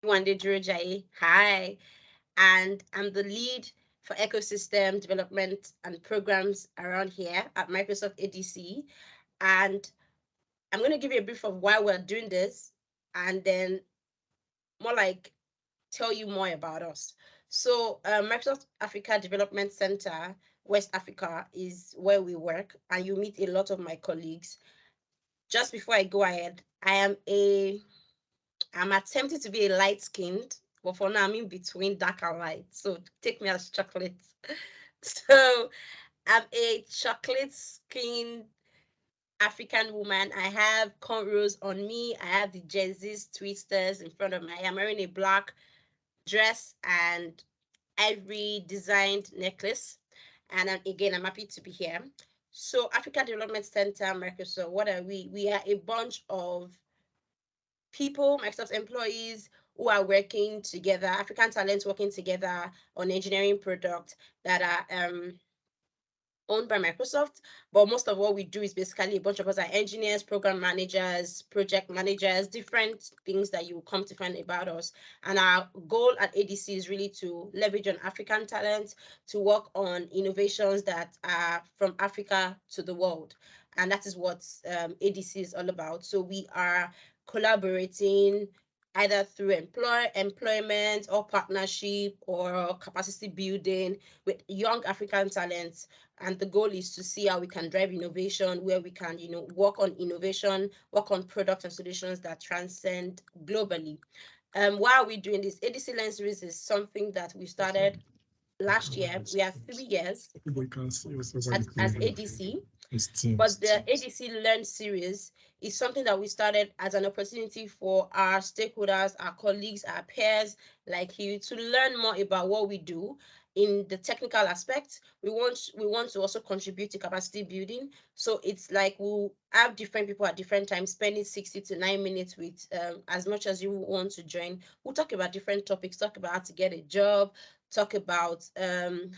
Wande Jai. Hi, and I'm the lead for ecosystem development and programs around here at Microsoft ADC. And I'm going to give you a brief of why we're doing this, and then more like tell you more about us. So, Microsoft Africa Development Center, West Africa, is where we work, and you meet a lot of my colleagues. Just before I go ahead, I'm attempting to be a light skinned, but for now I'm in between dark and light. So take me as chocolate. So I'm a chocolate skinned African woman. I have cornrows on me. I have the jerseys, twisters in front of me. I'm wearing a black dress and ivory designed necklace. And again, I'm happy to be here. So Africa Development Center, Microsoft, what are we? We are a bunch of people, Microsoft employees who are working together, African talents working together on engineering products that are owned by Microsoft. But most of what we do is basically a bunch of us are engineers, program managers, project managers, different things that you will come to find about us. And our goal at ADC is really to leverage on African talent to work on innovations that are from Africa to the world. And that is what ADC is all about. So we are collaborating either through employment or partnership or capacity building with young African talents, and the goal is to see how we can drive innovation, where we can work on innovation, work on products and solutions that transcend globally. Why are we doing this? ADC Learn Series is something that we started last year. We have 3 years as ADC, but the ADC Learn Series is something that we started as an opportunity for our stakeholders, our colleagues, our peers like you to learn more about what we do in the technical aspect. We want to also contribute to capacity building. So it's like we'll have different people at different times spending 60 to 9 minutes with as much as you want to join. We'll talk about different topics, talk about how to get a job, talk about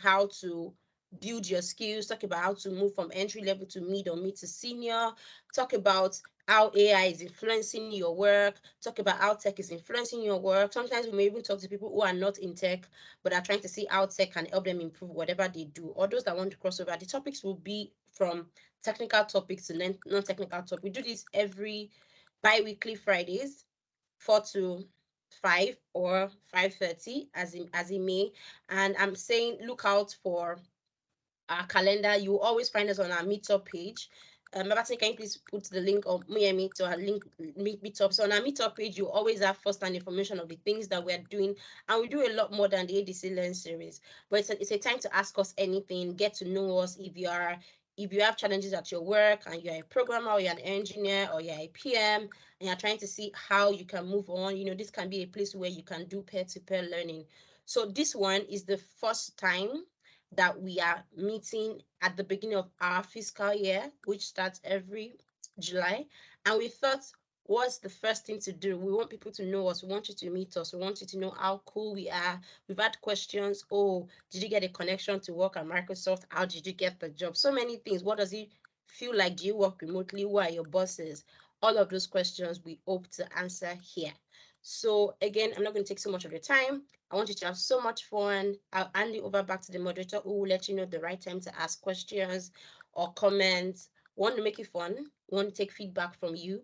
how to build your skills, talk about how to move from entry level to mid or mid to senior, talk about how AI is influencing your work, talk about how tech is influencing your work. Sometimes we may even talk to people who are not in tech, but are trying to see how tech can help them improve whatever they do, or those that want to cross over. The topics will be from technical topics to non-technical topics. We do this every bi-weekly Fridays, 4 to 5 or 5:30 as it may. And I'm saying look out for our calendar. You always find us on our meetup page. Babati, can you please put the link of me to our link meetup? So on our meetup page, you always have first-hand information of the things that we're doing, and we do a lot more than the ADC Learn series. But it's a time to ask us anything, get to know us. If you have challenges at your work and you're a programmer or you're an engineer or you're a PM and you're trying to see how you can move on, this can be a place where you can do peer-to-peer learning. So this one is the first time that we are meeting at the beginning of our fiscal year, which starts every July. And we thought, what's the first thing to do? We want people to know us. We want you to meet us. We want you to know how cool we are. We've had questions. Oh, did you get a connection to work at Microsoft? How did you get the job? So many things. What does it feel like? Do you work remotely? Who are your bosses? All of those questions we hope to answer here. So again, I'm not going to take so much of your time. I want you to have so much fun. I'll hand it over back to the moderator who will let you know the right time to ask questions or comments. We want to make it fun. We want to take feedback from you.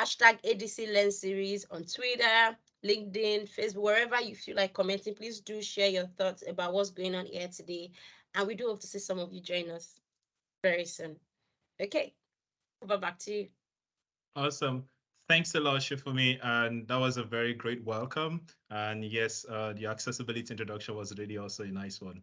Hashtag ADC Learn Series on Twitter, LinkedIn, Facebook, wherever you feel like commenting. Please do share your thoughts about what's going on here today. And we do hope to see some of you join us very soon. Okay, over back to you. Awesome. Thanks a lot, Shifumi. And that was a very great welcome. And yes, the accessibility introduction was really also a nice one.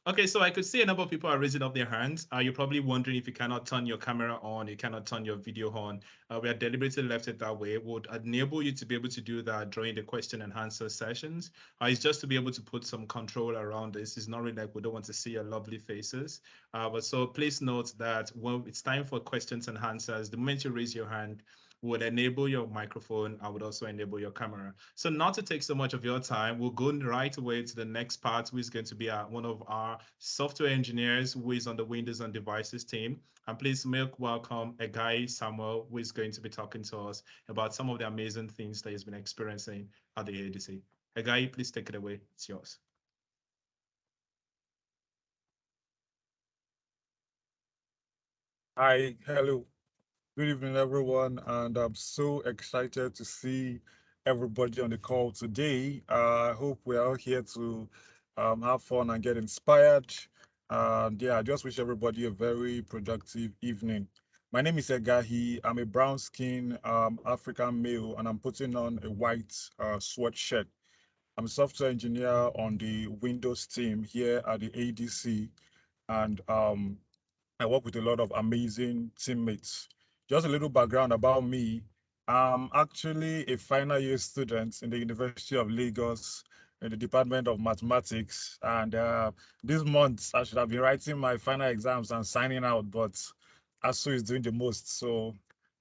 Okay, so I could see a number of people are raising up their hands. You're probably wondering if you cannot turn your camera on, you cannot turn your video on. We have deliberately left it that way. It would enable you to be able to do that during the question and answer sessions. It's just to be able to put some control around this. It's not really like we don't want to see your lovely faces. But so please note that when it's time for questions and answers, the moment you raise your hand, would enable your microphone. I would also enable your camera. So not to take so much of your time, we'll go right away to the next part, who is going to be one of our software engineers who is on the Windows and Devices team. And please make welcome a guy, Samuel, who is going to be talking to us about some of the amazing things that he's been experiencing at the ADC. A guy, please take it away. It's yours. Hi, hello. Good evening, everyone. And I'm so excited to see everybody on the call today. I hope we're all here to have fun and get inspired. And yeah, I just wish everybody a very productive evening. My name is Egahi. I'm a brown skin African male, and I'm putting on a white sweatshirt. I'm a software engineer on the Windows team here at the ADC. And I work with a lot of amazing teammates. Just a little background about me. I'm actually a final year student in the University of Lagos in the Department of Mathematics. And this month, I should have been writing my final exams and signing out, but ASU is doing the most. So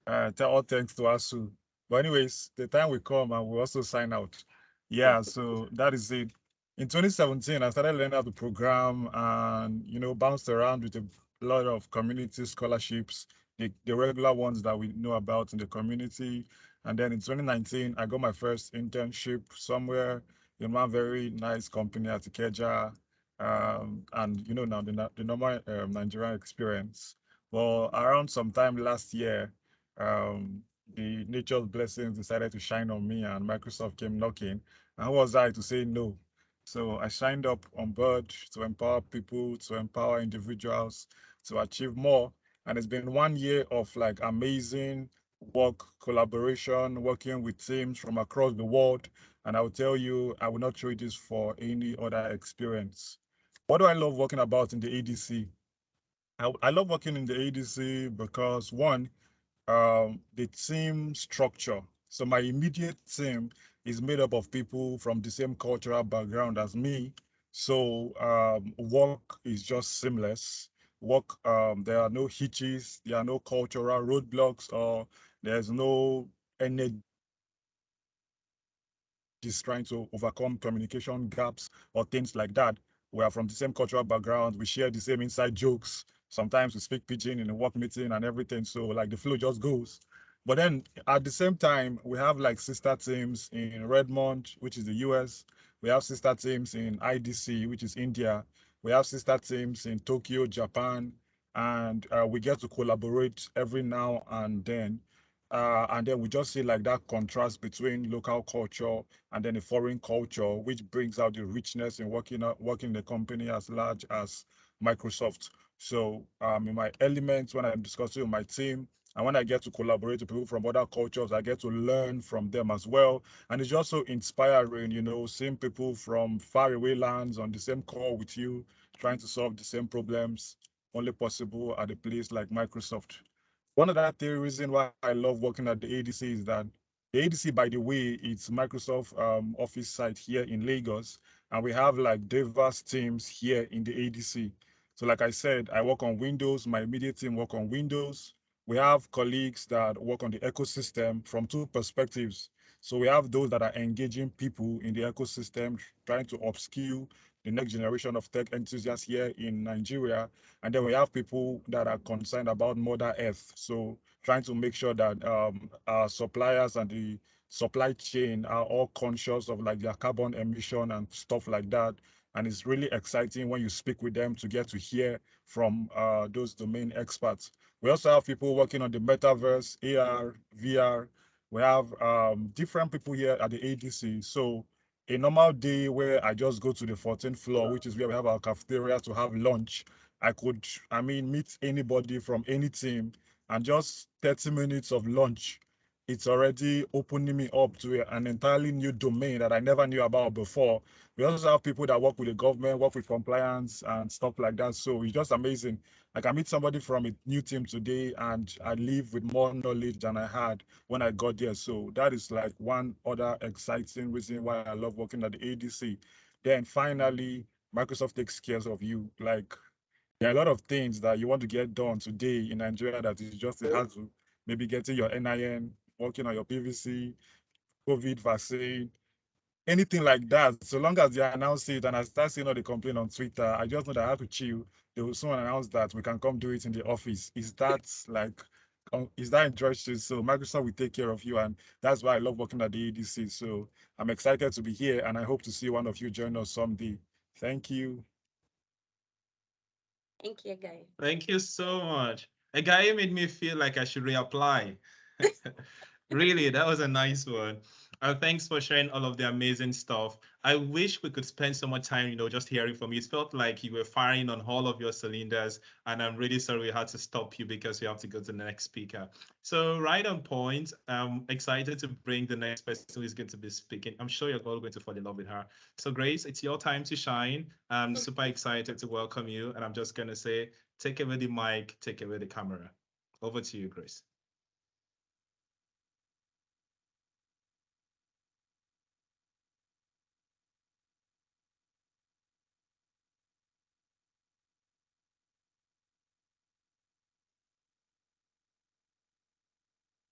all thanks to ASU. But anyways, the time will come and we'll also sign out. Yeah, so that is it. In 2017, I started learning how to program and, bounced around with a lot of community scholarships, the regular ones that we know about in the community. And then in 2019, I got my first internship somewhere in one very nice company at Ikeja. And now the normal Nigerian experience. Well, around sometime last year, um, the nature's blessings decided to shine on me, and Microsoft came knocking. And who was I to say no? So I signed up on board to empower people, to empower individuals to achieve more. And it's been 1 year of like amazing work, collaboration, working with teams from across the world. And I will tell you, I will not trade this for any other experience. What do I love working about in the ADC? I love working in the ADC because one, the team structure. So my immediate team is made up of people from the same cultural background as me. So work is just seamless. Work, there are no hitches, there are no cultural roadblocks, or there's no energy is trying to overcome communication gaps or things like that. We are from the same cultural background. We share the same inside jokes. Sometimes we speak pidgin in a work meeting and everything. So like the flow just goes. But then at the same time, we have like sister teams in Redmond, which is the US. We have sister teams in IDC, which is India. We have sister teams in Tokyo, Japan. And we get to collaborate every now and then we just see like that contrast between local culture and then a foreign culture, which brings out the richness in working in the company as large as Microsoft. So in my elements, when I'm discussing with my team, and when I get to collaborate with people from other cultures, I get to learn from them as well. And it's just so inspiring, seeing people from faraway lands on the same call with you, trying to solve the same problems, only possible at a place like Microsoft. One of the reason why I love working at the ADC is that the ADC, by the way, it's Microsoft office site here in Lagos, and we have like diverse teams here in the ADC. So, like I said, I work on Windows. My immediate team work on Windows. We have colleagues that work on the ecosystem from two perspectives. So we have those that are engaging people in the ecosystem, trying to upskill the next generation of tech enthusiasts here in Nigeria. And then we have people that are concerned about Mother Earth. So trying to make sure that our suppliers and the supply chain are all conscious of like their carbon emission and stuff like that. And it's really exciting when you speak with them to get to hear from those domain experts. We also have people working on the metaverse, AR, VR. We have different people here at the ADC. So a normal day where I just go to the 14th floor, which is where we have our cafeteria to have lunch, meet anybody from any team, and just 30 minutes of lunch, it's already opening me up to an entirely new domain that I never knew about before. We also have people that work with the government, work with compliance and stuff like that. So it's just amazing. Like I meet somebody from a new team today and I leave with more knowledge than I had when I got there. So that is like one other exciting reason why I love working at the ADC. Then finally, Microsoft takes care of you. Like there are a lot of things that you want to get done today in Nigeria that is just a hassle. Maybe getting your NIN, working on your PVC, COVID vaccine, anything like that. So long as they announce it and I start seeing all the complaint on Twitter, I just know that I have to chill. They will soon announce that we can come do it in the office. Is that like, is that interesting? So Microsoft will take care of you, and that's why I love working at the ADC. So I'm excited to be here, and I hope to see one of you join us someday. Thank you. Thank you, guys. Thank you so much. A guy made me feel like I should reapply. Really, that was a nice one. Thanks for sharing all of the amazing stuff. I wish we could spend so much time, just hearing from you. It felt like you were firing on all of your cylinders, and I'm really sorry we had to stop you because we have to go to the next speaker. So, right on point, I'm excited to bring the next person who is going to be speaking. I'm sure you're all going to fall in love with her. So, Grace, it's your time to shine. I'm super excited to welcome you, and I'm just going to say, take away the mic, take away the camera. Over to you, Grace.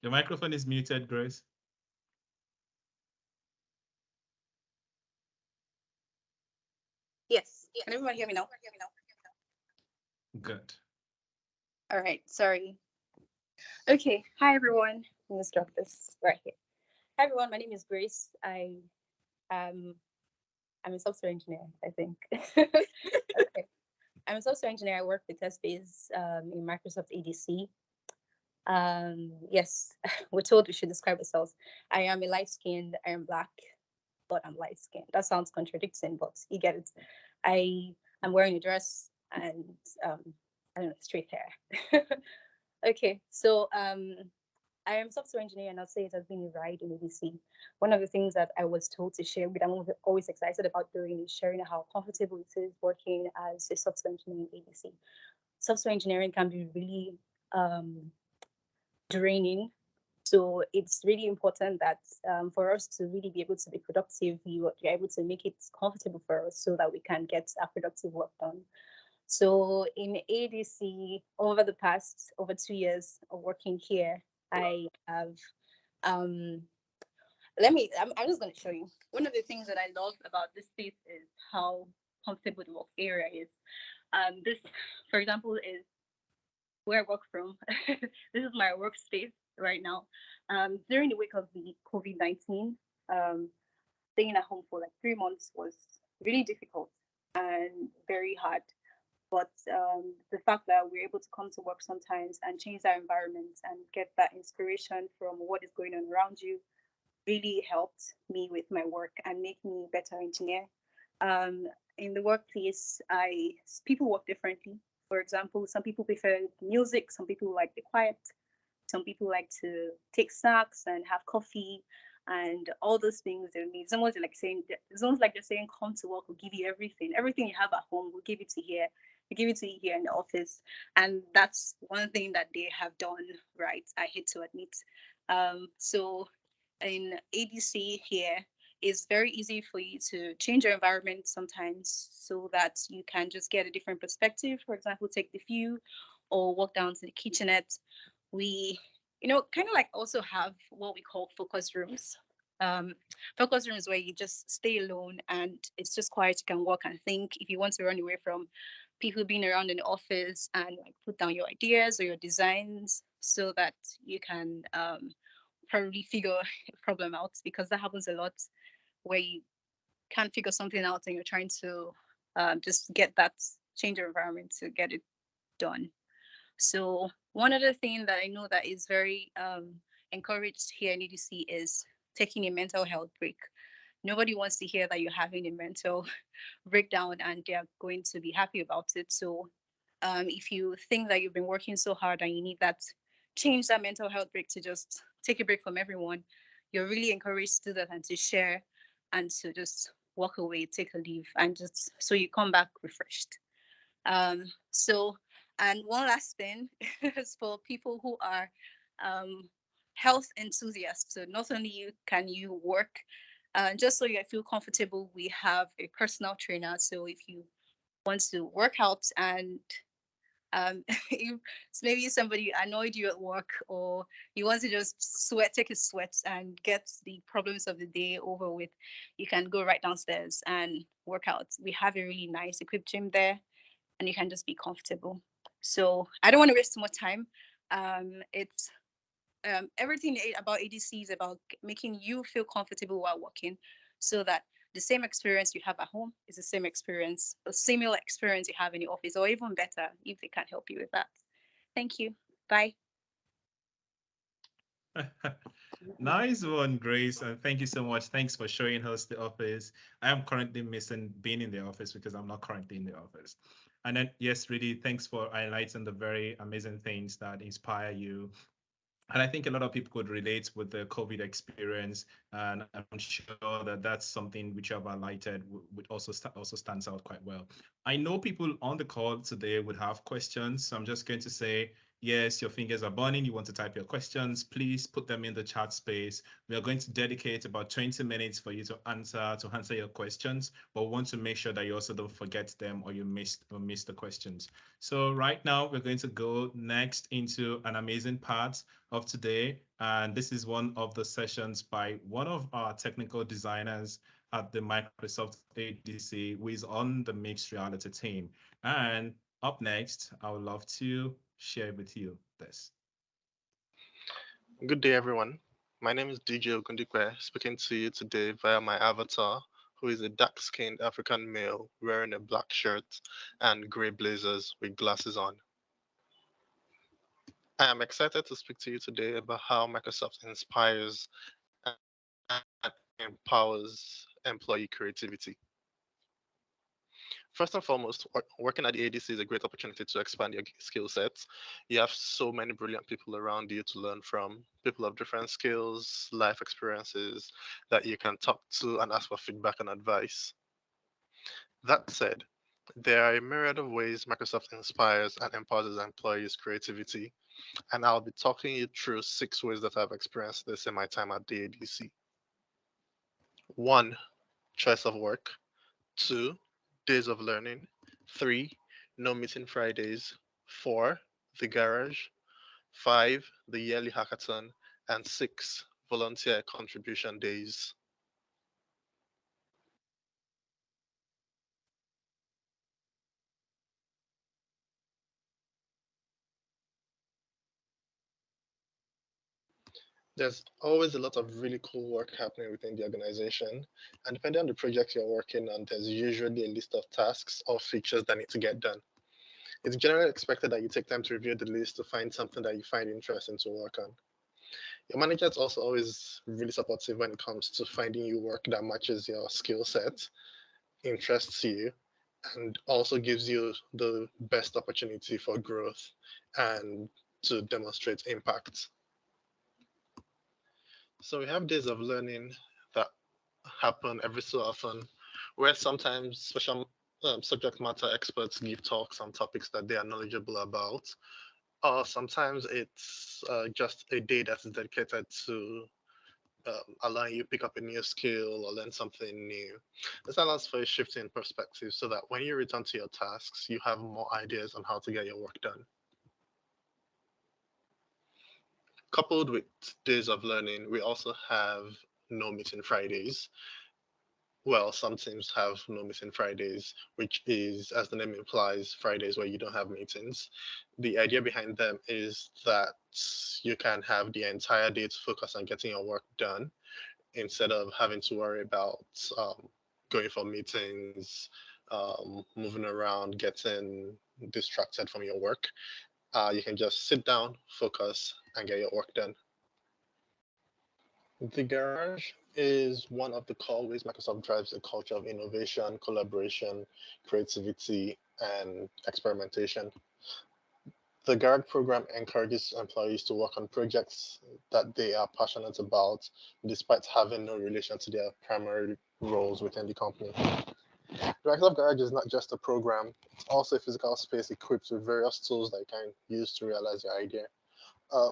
Your microphone is muted, Grace. Yes. Can everyone hear me now? Good. All right. Sorry. Okay. Hi, everyone. Let's drop this right here. Hi, everyone. My name is Grace. Um I'm a software engineer, I think. Okay. I'm a software engineer. I work with TestBase in Microsoft ADC. Yes, we're told we should describe ourselves. I am a light skinned, I am black, but I'm light skinned. That sounds contradicting, but you get it. I am wearing a dress and I don't know, straight hair. Okay, so I am a software engineer, and I'll say it has been a ride in ADC. One of the things that I was told to share, with, I'm always excited about doing, is sharing how comfortable it is working as a software engineer in ADC. Software engineering can be really draining. So it's really important that for us to really be able to be productive, you're able to make it comfortable for us so that we can get our productive work done. So in ADC, over the past over 2 years of working here, I have um, I'm just going to show you. One of the things that I love about this space is how comfortable the work area is. This, for example, is where I work from. This is my workspace right now. During the week of the COVID-19, staying at home for like 3 months was really difficult and very hard. But the fact that we're able to come to work sometimes and change our environment and get that inspiration from what is going on around you really helped me with my work and make me a better engineer. In the workplace, I people work differently. For example, some people prefer music, some people like the quiet, some people like to take snacks and have coffee and all those things. It's almost like saying, it's almost like they're saying, come to work, we'll give you everything. Everything you have at home, we'll give it to here. We give it to you here in the office. And that's one thing that they have done right, I hate to admit. So in ADC here, it's very easy for you to change your environment sometimes so that you can just get a different perspective. For example, take the view or walk down to the kitchenette. We, kind of like also have what we call focus rooms. Um, Focus rooms where you just stay alone and it's just quiet. You can walk and think. If you want to run away from people being around in the office, and like put down your ideas or your designs so that you can probably figure a problem out, because that happens a lot where you can't figure something out and you're trying to just get that change your environment to get it done. So one other thing that I know that is very encouraged here in EDC is taking a mental health break. Nobody wants to hear that you're having a mental breakdown and they're going to be happy about it. So if you think that you've been working so hard and you need that change, that mental health break, to just take a break from everyone, you're really encouraged to do that and to share and to just walk away, take a leave, and just so you come back refreshed. So, and one last thing is for people who are um, health enthusiasts. So not only can you work, just so you feel comfortable, we have a personal trainer. So if you want to work out and If maybe somebody annoyed you at work, or you want to just take a sweat and get the problems of the day over with, you can go right downstairs and work out. We have a really nice equipped gym there, and you can just be comfortable. So I don't want to waste too much time. It's everything about ADC is about making you feel comfortable while working, so that the same experience you have at home is the same experience, a similar experience you have in the office, or even better if they can help you with that. Thank you. Bye. Nice one, Grace, and thank you so much. Thanks for showing us the office. I am currently missing being in the office because I'm not currently in the office. And then, yes, really, thanks for highlighting the very amazing things that inspire you. And I think a lot of people could relate with the COVID experience, and I'm sure that that's something which you have highlighted would also stands out quite well. I know people on the call today would have questions, so I'm just going to say, yes, your fingers are burning. You want to type your questions, please put them in the chat space. We are going to dedicate about 20 minutes for you to answer your questions, but we want to make sure that you also don't forget them or you miss the questions. So right now we're going to go next into an amazing part of today. And this is one of the sessions by one of our technical designers at the Microsoft ADC, who is on the mixed reality team. And up next, I would love to share with you this. Good day, everyone. My name is DJ Ogundikwe, speaking to you today via my avatar, who is a dark-skinned African male wearing a black shirt and gray blazers with glasses on. I am excited to speak to you today about how Microsoft inspires and empowers employee creativity. First and foremost, working at the ADC is a great opportunity to expand your skill sets. You have so many brilliant people around you to learn from, people of different skills, life experiences that you can talk to and ask for feedback and advice. That said, there are a myriad of ways Microsoft inspires and empowers its employees' creativity, and I'll be talking you through 6 ways that I've experienced this in my time at the ADC. 1. Choice of work. 2. Days of learning. 3. No meeting Fridays. 4. The garage. 5. The yearly hackathon. And 6. Volunteer contribution days. There's always a lot of really cool work happening within the organization, and depending on the project you're working on, there's usually a list of tasks or features that need to get done. It's generally expected that you take time to review the list to find something that you find interesting to work on. Your manager is also always really supportive when it comes to finding you work that matches your skill set, interests you, and also gives you the best opportunity for growth and to demonstrate impact. So we have days of learning that happen every so often, where sometimes special subject matter experts give talks on topics that they are knowledgeable about, or sometimes it's just a day that is dedicated to allowing you pick up a new skill or learn something new. This allows for a shift in perspective so that when you return to your tasks, you have more ideas on how to get your work done. Coupled with days of learning, we also have no meeting Fridays. Well, some teams have no meeting Fridays, which is, as the name implies, Fridays where you don't have meetings. The idea behind them is that you can have the entire day to focus on getting your work done instead of having to worry about going for meetings, moving around, getting distracted from your work. You can just sit down, focus, and get your work done. The garage is one of the core ways Microsoft drives a culture of innovation, collaboration, creativity, and experimentation. The Garage program encourages employees to work on projects that they are passionate about, despite having no relation to their primary roles within the company. The Microsoft Garage is not just a program, it's also a physical space equipped with various tools that you can use to realize your idea.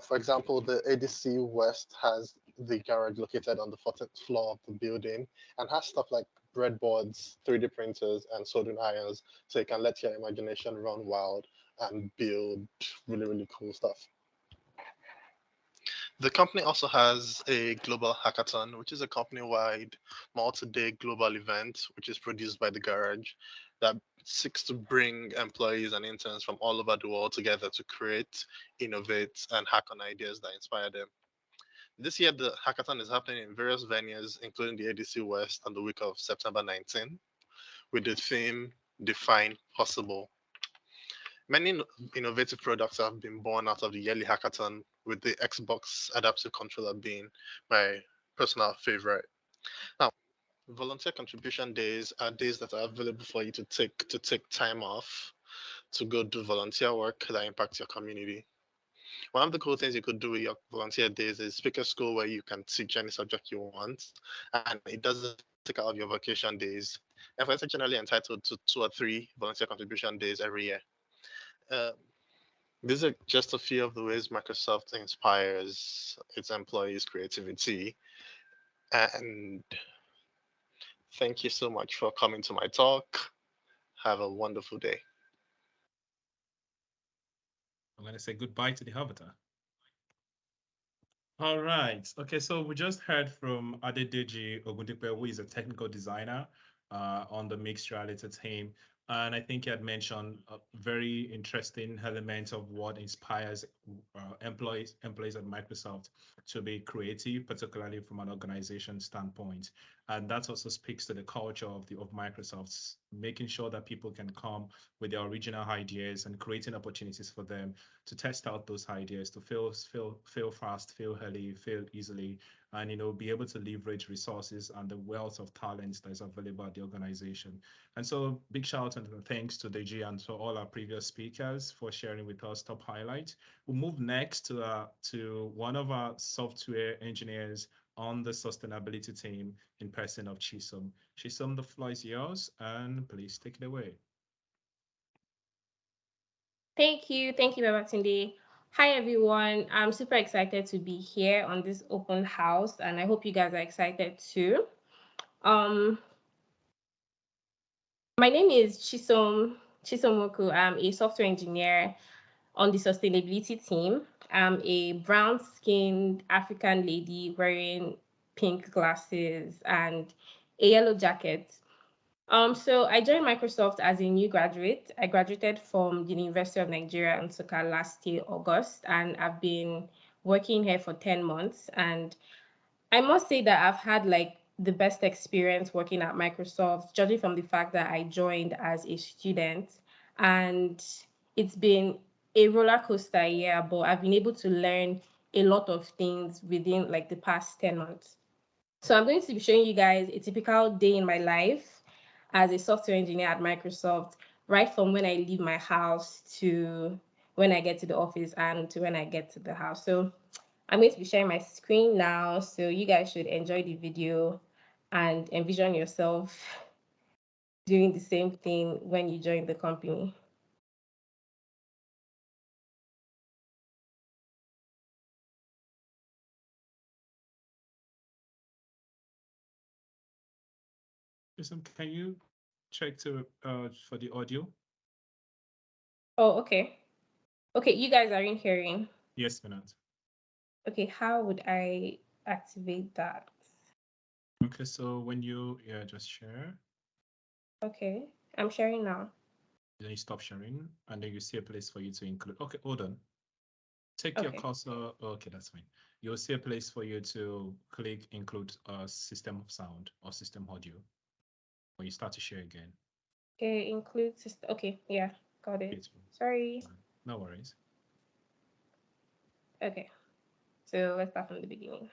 For example, the ADC West has the garage located on the 14th floor of the building and has stuff like breadboards, 3D printers, and soldering irons, so you can let your imagination run wild and build really, really cool stuff. The company also has a global hackathon, which is a company-wide multi-day global event, which is produced by the garage that seeks to bring employees and interns from all over the world together to create, innovate, and hack on ideas that inspire them. This year, the hackathon is happening in various venues, including the ADC West on the week of September 19, with the theme Define Possible. Many innovative products have been born out of the yearly hackathon, with the Xbox adaptive controller being my personal favorite. Now, volunteer contribution days are days that are available for you to take time off to go do volunteer work that impacts your community. One of the cool things you could do with your volunteer days is pick a school where you can teach any subject you want, and it doesn't take out of your vacation days. And for generally entitled to 2 or 3 volunteer contribution days every year. Uh, these are just a few of the ways Microsoft inspires its employees' creativity. And thank you so much for coming to my talk. Have a wonderful day. I'm going to say goodbye to the avatar. All right. Okay, so we just heard from Adedeji Ogundipe, who is a technical designer on the mixed reality team. And I think he had mentioned a very interesting element of what inspires employees at Microsoft to be creative, particularly from an organization standpoint. And that also speaks to the culture of Microsoft's, making sure that people can come with their original ideas and creating opportunities for them to test out those ideas, to fail fast, fail early, fail easily, and be able to leverage resources and the wealth of talents that is available at the organization. And so big shout out and thanks to Deji and to all our previous speakers for sharing with us top highlights. We'll move next to one of our software engineers on the sustainability team in person of Chisom. Chisom, the floor is yours, and please take it away. Thank you, Babatunde. Hi everyone, I'm super excited to be here on this open house, and I hope you guys are excited too. My name is Chisom Moku. I'm a software engineer on the sustainability team. I'm a brown-skinned African lady wearing pink glasses and a yellow jacket. So I joined Microsoft as a new graduate. I graduated from the University of Nigeria, Nsukka, last year, August, and I've been working here for 10 months. And I must say that I've had like the best experience working at Microsoft, judging from the fact that I joined as a student. And it's been a roller coaster year, but I've been able to learn a lot of things within like the past 10 months. So I'm going to be showing you guys a typical day in my life as a software engineer at Microsoft, right from when I leave my house to when I get to the office and to when I get to the house. So I'm going to be sharing my screen now, so you guys should enjoy the video and envision yourself doing the same thing when you join the company. Chisom, can you check for the audio? Oh, okay. Okay, you guys are in hearing. Yes, Minant. Okay, how would I activate that? Okay, so when you just share. Okay, I'm sharing now. Then you stop sharing, and then you see a place for you to include. Okay, hold on. Take Okay. your cursor. Okay, that's fine. You'll see a place for you to click include system of sound or system audio. When you start to share again. Okay, include system. Okay, yeah, got it. Sorry. No worries. Okay, so let's start from the beginning.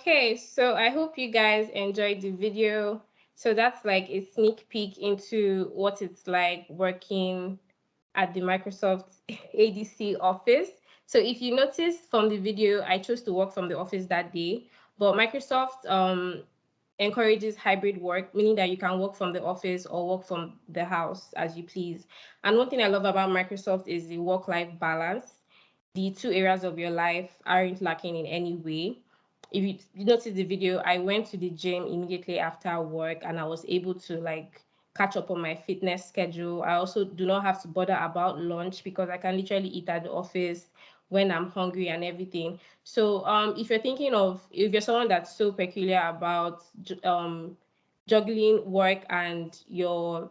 Okay, so I hope you guys enjoyed the video. So that's like a sneak peek into what it's like working at the Microsoft ADC office. So if you notice from the video, I chose to work from the office that day, but Microsoft encourages hybrid work, meaning that you can work from the office or work from the house as you please. And one thing I love about Microsoft is the work-life balance. The two areas of your life aren't lacking in any way. If you notice the video, I went to the gym immediately after work and I was able to like catch up on my fitness schedule. I also do not have to bother about lunch because I can literally eat at the office when I'm hungry and everything. So if you're thinking of, if you're someone that's so peculiar about juggling work and your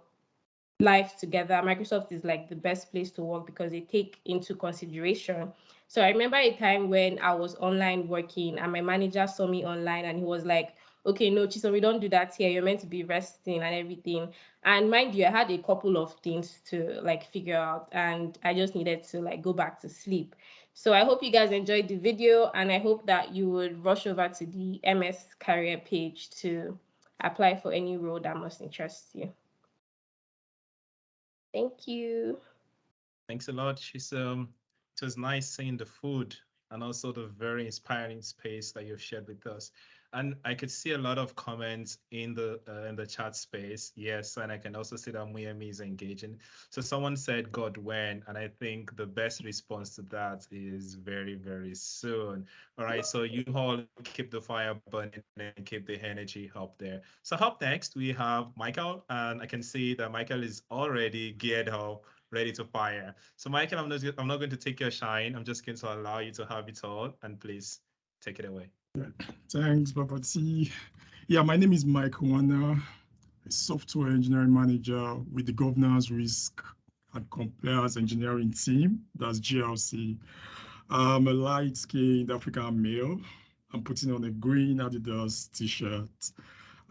life together, Microsoft is like the best place to work because they take into consideration. So I remember a time when I was online working and my manager saw me online and he was like, okay, no, Chisom, we don't do that here. You're meant to be resting and everything. And mind you, I had a couple of things to like figure out and I just needed to like go back to sleep. So I hope you guys enjoyed the video and I hope that you would rush over to the MS career page to apply for any role that most interests you. Thank you. Thanks a lot. It was nice seeing the food and also the very inspiring space that you've shared with us. And I could see a lot of comments in the chat space. Yes, and I can also see that Muyemi is engaging. So someone said, "God, when?" And I think the best response to that is very, very soon. All right. So you all keep the fire burning and keep the energy up there. So up next we have Michael, and I can see that Michael is already geared up, ready to fire. So Michael, I'm not going to take your shine. I'm just going to allow you to have it all, and please take it away. Thanks, Papa T. Yeah, my name is Mike Wana, a software engineering manager with the governance, risk, and compliance engineering team. That's GLC. I'm a light-skinned African male. I'm putting on a green Adidas t-shirt,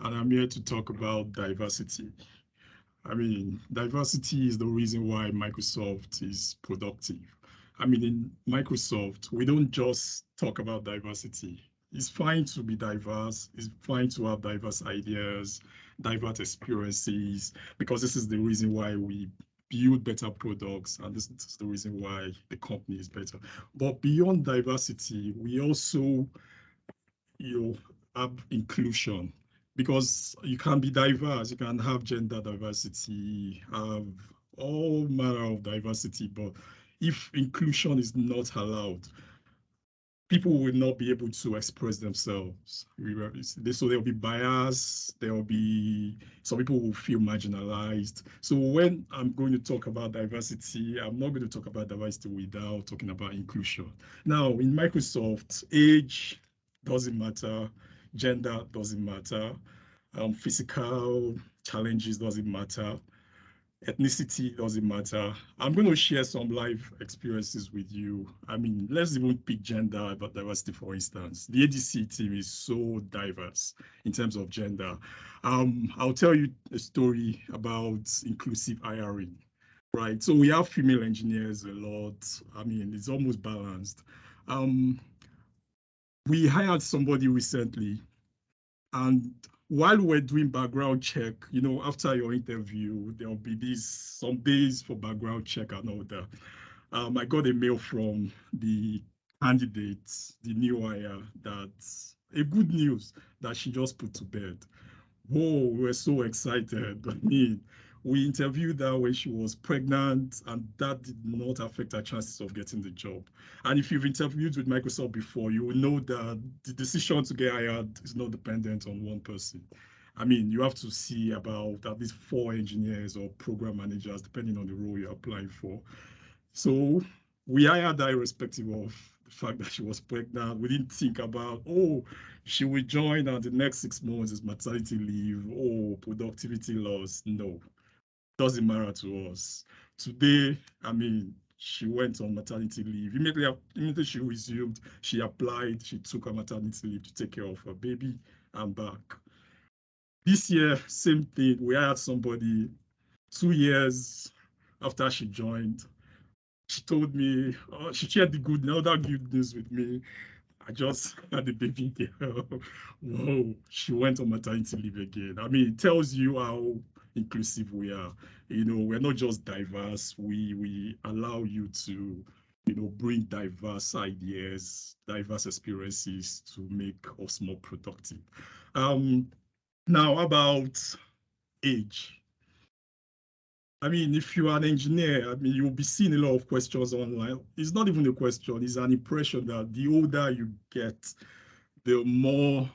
and I'm here to talk about diversity. I mean, diversity is the reason why Microsoft is productive. I mean, in Microsoft, we don't just talk about diversity. It's fine to be diverse. It's fine to have diverse ideas, diverse experiences, because this is the reason why we build better products, and this is the reason why the company is better. But beyond diversity, we also, have inclusion, because you can be diverse, you can have gender diversity, have all manner of diversity, but if inclusion is not allowed, people will not be able to express themselves. So there'll be bias, there'll be, some people will feel marginalized. So when I'm going to talk about diversity, I'm not going to talk about diversity without talking about inclusion. Now, in Microsoft, age doesn't matter, gender doesn't matter, physical challenges doesn't matter, ethnicity doesn't matter. I'm going to share some life experiences with you. I mean, let's even pick gender diversity, for instance. The ADC team is so diverse in terms of gender. I'll tell you a story about inclusive hiring, right? So we have female engineers a lot. I mean, it's almost balanced. We hired somebody recently, and while we're doing background check, after your interview, there'll be some days for background check and all that. I got a mail from the candidates, the new hire, that's a good news that she just put to bed. Whoa, we were so excited. I mean, we interviewed her when she was pregnant, and that did not affect her chances of getting the job. And if you've interviewed with Microsoft before, you will know that the decision to get hired is not dependent on one person. I mean, you have to see about at least 4 engineers or program managers, depending on the role you're applying for. So we hired her irrespective of the fact that she was pregnant. We didn't think about, oh, she will join and the next 6 months is maternity leave, oh, productivity loss. No, doesn't matter to us. Today, I mean, she went on maternity leave. Immediately she resumed, she applied, she took her maternity leave to take care of her baby and back. This year, same thing. We hired somebody 2 years after she joined. She told me, she shared the good news with me. I just had a baby girl. Whoa, she went on maternity leave again. I mean, it tells you how inclusive we are. We're not just diverse. We allow you to, bring diverse ideas, diverse experiences to make us more productive. Now about age. I mean, if you are an engineer, I mean, you'll be seeing a lot of questions online. It's not even a question, it's an impression that the older you get, the more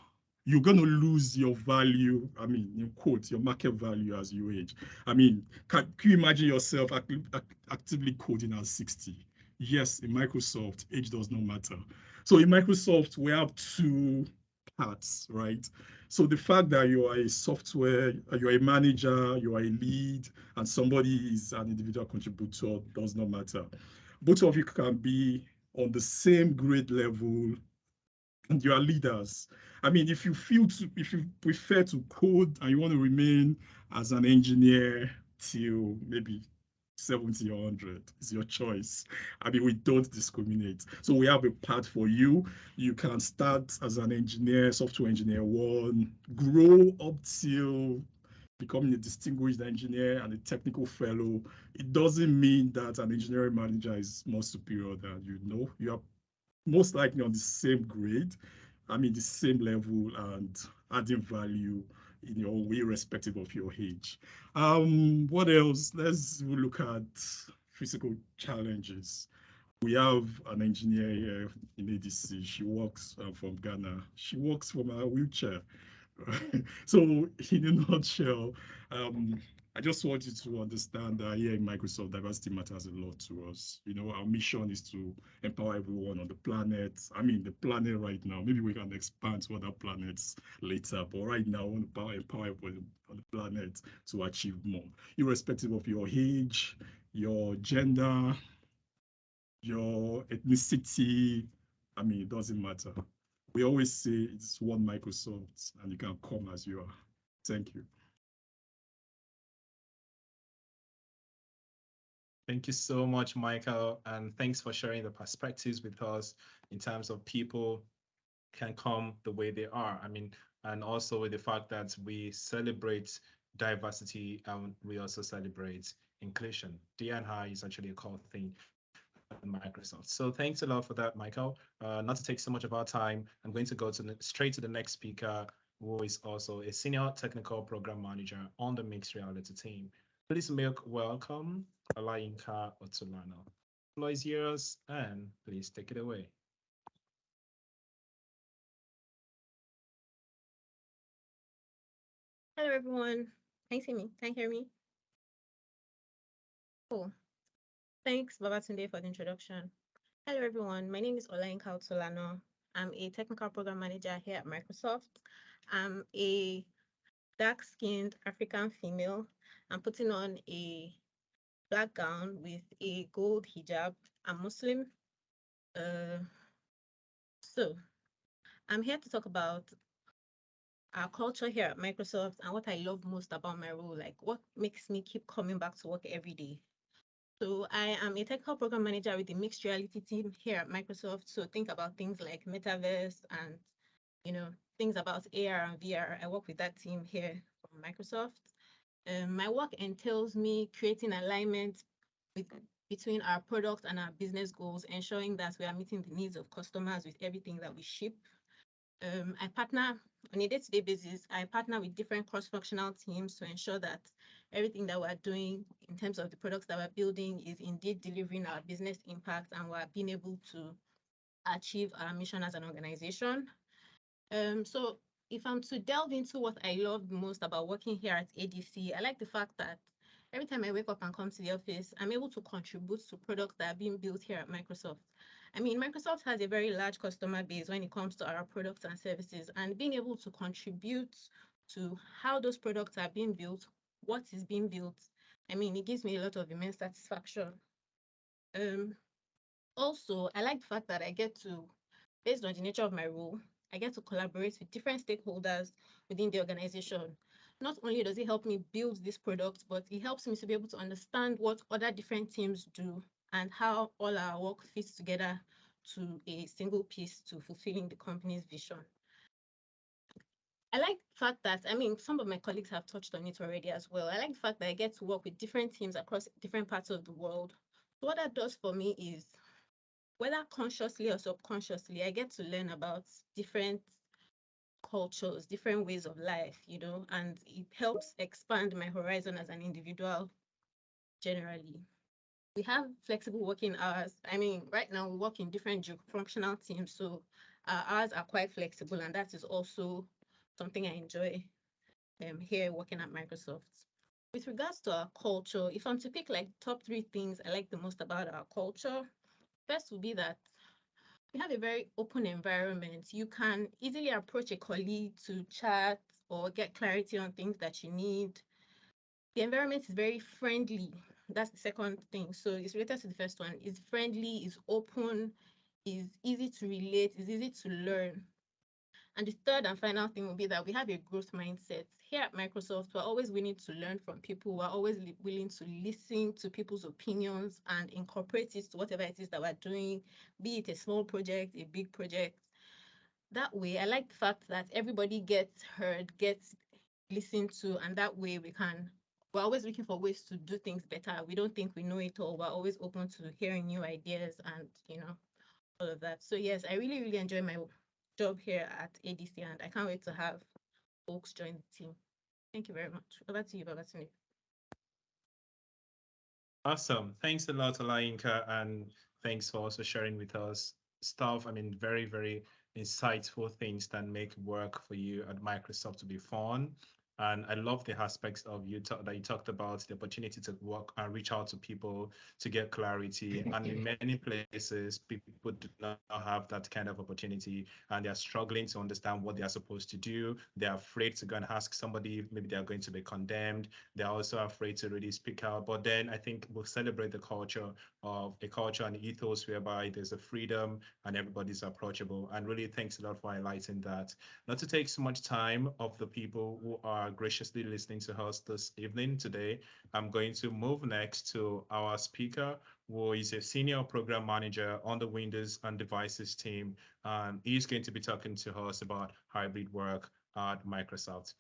you're going to lose your value. I mean, in quotes, your market value as you age. I mean, can you imagine yourself actively coding at 60? Yes, in Microsoft, age does not matter. So in Microsoft, we have two parts, right? So the fact that you are a software, you're a manager, you are a lead, and somebody is an individual contributor does not matter. Both of you can be on the same grade level and you are leaders. I mean, if you prefer to code and you want to remain as an engineer till maybe 70 or 100, it's your choice. I mean, we don't discriminate. So we have a path for you. You can start as an engineer, software engineer one, grow up till becoming a distinguished engineer and a technical fellow. It doesn't mean that an engineering manager is more superior than you. Know. You are most likely on the same grade, I mean, the same level and adding value in your way, irrespective of your age. What else? Let's look at physical challenges. We have an engineer here in ADC. She works from Ghana. She works from a wheelchair. So, in a nutshell, I just want you to understand that here in Microsoft, diversity matters a lot to us. Our mission is to empower everyone on the planet. I mean, the planet right now. Maybe we can expand to other planets later, but right now, I want to empower everyone on the planet to achieve more, irrespective of your age, your gender, your ethnicity. I mean, it doesn't matter. We always say it's one Microsoft and you can come as you are. Thank you. Thank you so much, Michael, and thanks for sharing the perspectives with us in terms of people can come the way they are. I mean, and also with the fact that we celebrate diversity and we also celebrate inclusion. D&I is actually a core thing at Microsoft. So thanks a lot for that, Michael. Not to take so much of our time, I'm going to go straight to the next speaker, who is also a senior technical program manager on the mixed reality team. Please make welcome Olayinka Otulano. The floor is yours, and please take it away. Hello, everyone. Can you see me? Can you hear me? Cool. Thanks, Babatunde, for the introduction. Hello, everyone. My name is Olayinka Otulano. I'm a technical program manager here at Microsoft. I'm a dark-skinned African female. I'm putting on a black gown with a gold hijab. I'm Muslim. So I'm here to talk about our culture here at Microsoft and what I love most about my role, like what makes me keep coming back to work every day. So I am a technical program manager with the mixed reality team here at Microsoft. So think about things like metaverse and things about AR and VR. I work with that team here from Microsoft. My work entails me creating alignment between our product and our business goals, ensuring that we are meeting the needs of customers with everything that we ship. I partner on a day-to-day basis. I partner with different cross-functional teams to ensure that everything that we're doing in terms of the products that we're building is indeed delivering our business impact and we're being able to achieve our mission as an organization. So if I'm to delve into what I love most about working here at ADC, I like the fact that every time I wake up and come to the office, I'm able to contribute to products that are being built here at Microsoft. I mean, Microsoft has a very large customer base when it comes to our products and services, and being able to contribute to how those products are being built, what is being built, I mean, it gives me a lot of immense satisfaction. Also, I like the fact that I get to, based on the nature of my role, I get to collaborate with different stakeholders within the organization. Not only does it help me build this product, but it helps me to be able to understand what other different teams do and how all our work fits together to a single piece to fulfilling the company's vision. I like the fact that, I mean, some of my colleagues have touched on it already as well. I like the fact that I get to work with different teams across different parts of the world. So what that does for me is, whether consciously or subconsciously, I get to learn about different cultures, different ways of life, you know, and it helps expand my horizon as an individual generally. We have flexible working hours. I mean, right now we work in different functional teams, so our hours are quite flexible, and that is also something I enjoy here working at Microsoft. With regards to our culture, if I'm to pick like top 3 things I like the most about our culture, first would be that we have a very open environment. You can easily approach a colleague to chat or get clarity on things that you need. The environment is very friendly. That's the second thing. So it's related to the first one. It's friendly, it's open, it's easy to relate, it's easy to learn. And the third and final thing will be that we have a growth mindset. Here at Microsoft, we're always willing to learn from people. We're always willing to listen to people's opinions and incorporate it to whatever it is that we're doing, be it a small project, a big project. That way, I like the fact that everybody gets heard, gets listened to, and that way we're always looking for ways to do things better. We don't think we know it all. We're always open to hearing new ideas and, you know, all of that. So yes, I really, really enjoy my job here at ADC, and I can't wait to have folks join the team. Thank you very much. Over to you, Babatunde. Awesome. Thanks a lot, Olayinka, and thanks for also sharing with us stuff. I mean, very, very insightful things that make work for you at Microsoft to be fun. And I love the aspects of that you talked about, the opportunity to work and reach out to people to get clarity. And in many places, people do not have that kind of opportunity, and they're struggling to understand what they are supposed to do. They're afraid to go and ask somebody, maybe they're going to be condemned. They're also afraid to really speak out. But then I think we'll celebrate the culture of a culture and ethos whereby there's a freedom and everybody's approachable. And really, thanks a lot for highlighting that. Not to take so much time of the people who are graciously listening to us this evening today, I'm going to move next to our speaker, who is a senior program manager on the Windows and Devices team. He's going to be talking to us about hybrid work at Microsoft.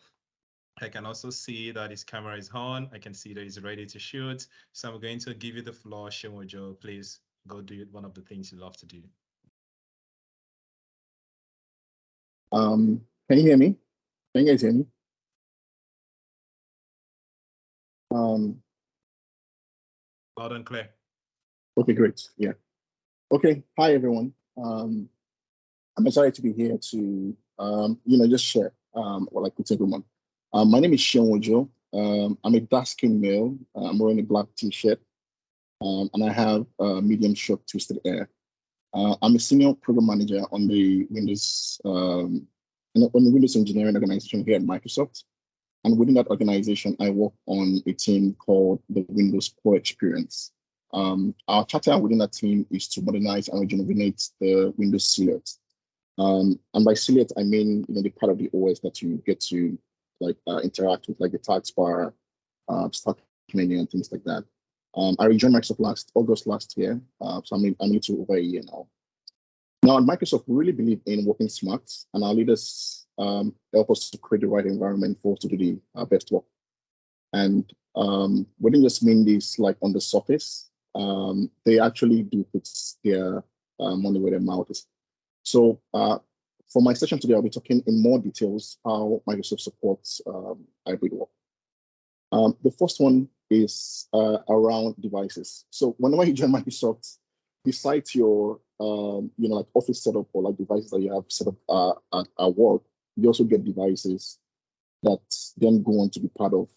I can also see that his camera is on. I can see that he's ready to shoot. So I'm going to give you the floor, Shemojo. Please go do one of the things you love to do. Can you hear me? Can you guys hear me? Loud and clear. Okay, great. Yeah. Okay. Hi, everyone. I'm excited to be here to, just share what I could take with. My name is Shemojo. I'm a dark-skinned male. I'm wearing a black T-shirt, and I have medium short twisted hair. I'm a senior program manager on the Windows Windows engineering organization here at Microsoft. And within that organization, I work on a team called the Windows Core Experience. Our charter within that team is to modernize and rejuvenate the Windows Silhouette. And by Silhouette, I mean the part of the OS that you get to interact with, like the taskbar, start menu, and things like that. I rejoined Microsoft August last year, so I'm into over a year now. Now at Microsoft, we really believe in working smart, and our leaders help us to create the right environment for us to do the best work. And we didn't just mean this like on the surface. They actually do put their money where their mouth is. So for my session today, I'll be talking in more details how Microsoft supports hybrid work. The first one is around devices. So whenever you join Microsoft, besides your like office setup or like devices that you have set up at work, you also get devices that then go on to be part of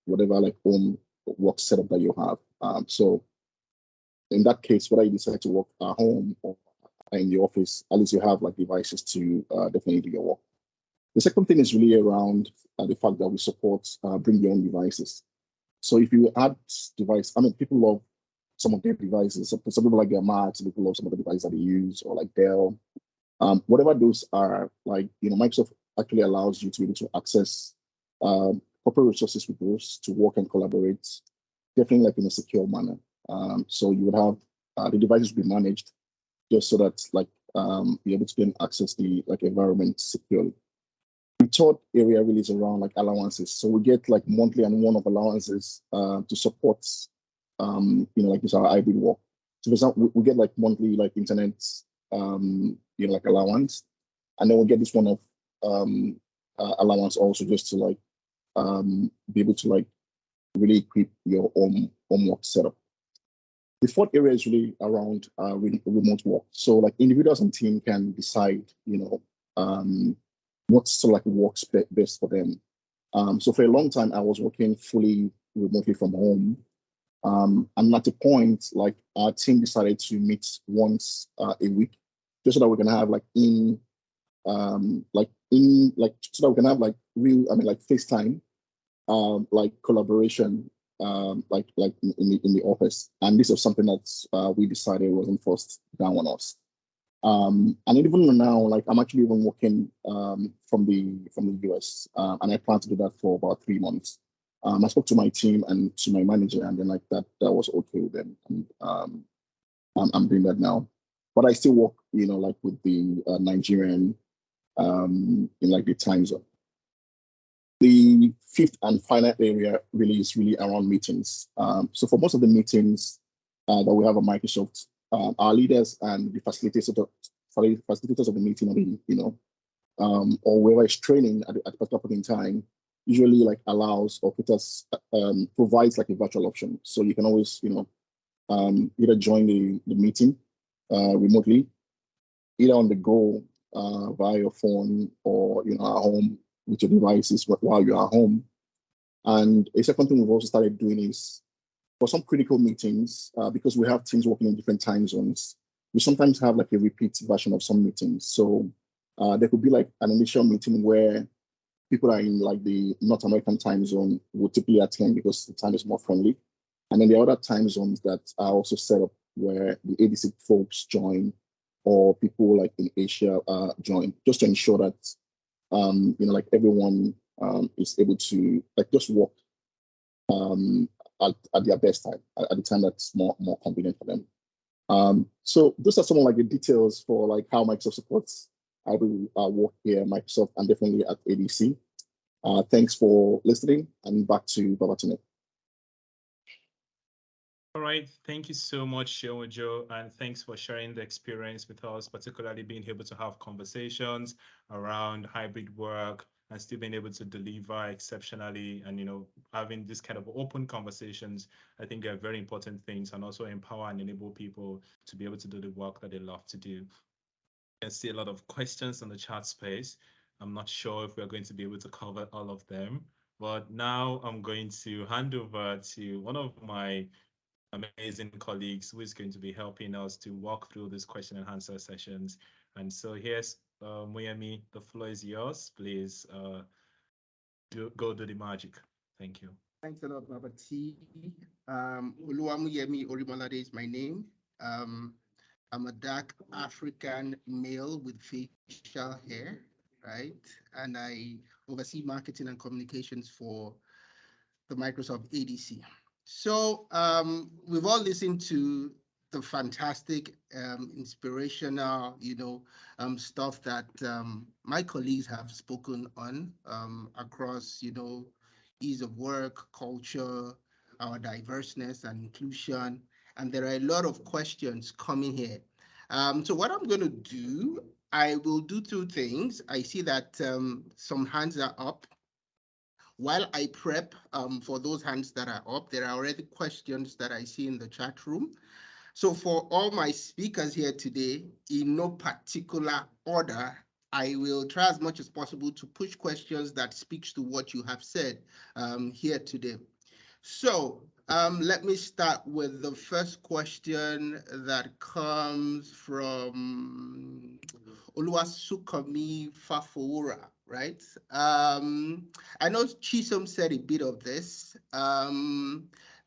whatever like home work setup that you have. So in that case, whether you decide to work at home or in the office, at least you have like devices to definitely do your work. The second thing is really around the fact that we support bring your own devices. So if you add device, I mean, people love some of their devices. Some people like their Macs, people love some of the devices that they use, or like Dell. Whatever those are, like, Microsoft actually allows you to be able to access corporate resources with those to work and collaborate, definitely like in a secure manner. So you would have the devices be managed just so that like you're able to gain access the like environment securely. The third area really is around like allowances. So we get like monthly and one-off allowances to support like this our hybrid work. So for example, we get like monthly like internet like allowance, and then we'll get this one-off allowance also just to like be able to like really equip your own work setup. The fourth area is really around remote work. So like individuals and team can decide, what's sort of like works best for them. So for a long time, I was working fully remotely from home. And at a point, like our team decided to meet once a week, just so that we can have like so that we can have like real, like FaceTime, like collaboration, like in the office. And this was something that we decided wasn't forced down on us. And even now, like I'm actually even working from the US, and I plan to do that for about 3 months. I spoke to my team and to my manager, and then like that was okay with them. And I'm doing that now, but I still work, like with the Nigerian in like the time zone. The fifth and final area is really around meetings. So for most of the meetings that we have at Microsoft, our leaders and the facilitators of the meeting, or whoever is training at a particular point in time, usually like allows or provides like a virtual option. So you can always, either join the meeting remotely, either on the go via your phone or at home with your devices while you're at home. And a second thing we've also started doing is for some critical meetings, because we have teams working in different time zones, we sometimes have like a repeat version of some meetings. So there could be like an initial meeting where people are in like the North American time zone would typically attend because the time is more friendly. And then there are other time zones that are also set up where the ADC folks join, or people like in Asia join, just to ensure that like everyone is able to like just work at their best time, at the time that's more convenient for them. So those are some of like the details for like how Microsoft supports hybrid work here at Microsoft and definitely at ADC. Thanks for listening, and back to Babatunde. All right, thank you so much, Shewojo, and thanks for sharing the experience with us, particularly being able to have conversations around hybrid work and still being able to deliver exceptionally, and having this kind of open conversations. I think are very important things, and also empower and enable people to be able to do the work that they love to do. I see a lot of questions on the chat space. I'm not sure if we're going to be able to cover all of them, but now I'm going to hand over to one of my amazing colleagues who is going to be helping us to walk through these question and answer sessions. And so here's Muyemi, the floor is yours. Please go do the magic. Thank you. Thanks a lot, Baba T. Oluwamuyemi Orimolade is my name. I'm a dark African male with facial hair, right? And I oversee marketing and communications for the Microsoft ADC. So we've all listened to the fantastic, inspirational, stuff that my colleagues have spoken on across, ease of work, culture, our diverseness and inclusion. And there are a lot of questions coming here. So what I'm going to do, I will do two things. I see that some hands are up. While I prep for those hands that are up, there are already questions that I see in the chat room. So for all my speakers here today, in no particular order, I will try as much as possible to push questions that speaks to what you have said here today. So let me start with the first question that comes from Oluwasukomi Fafora, right? I know Chisom said a bit of this.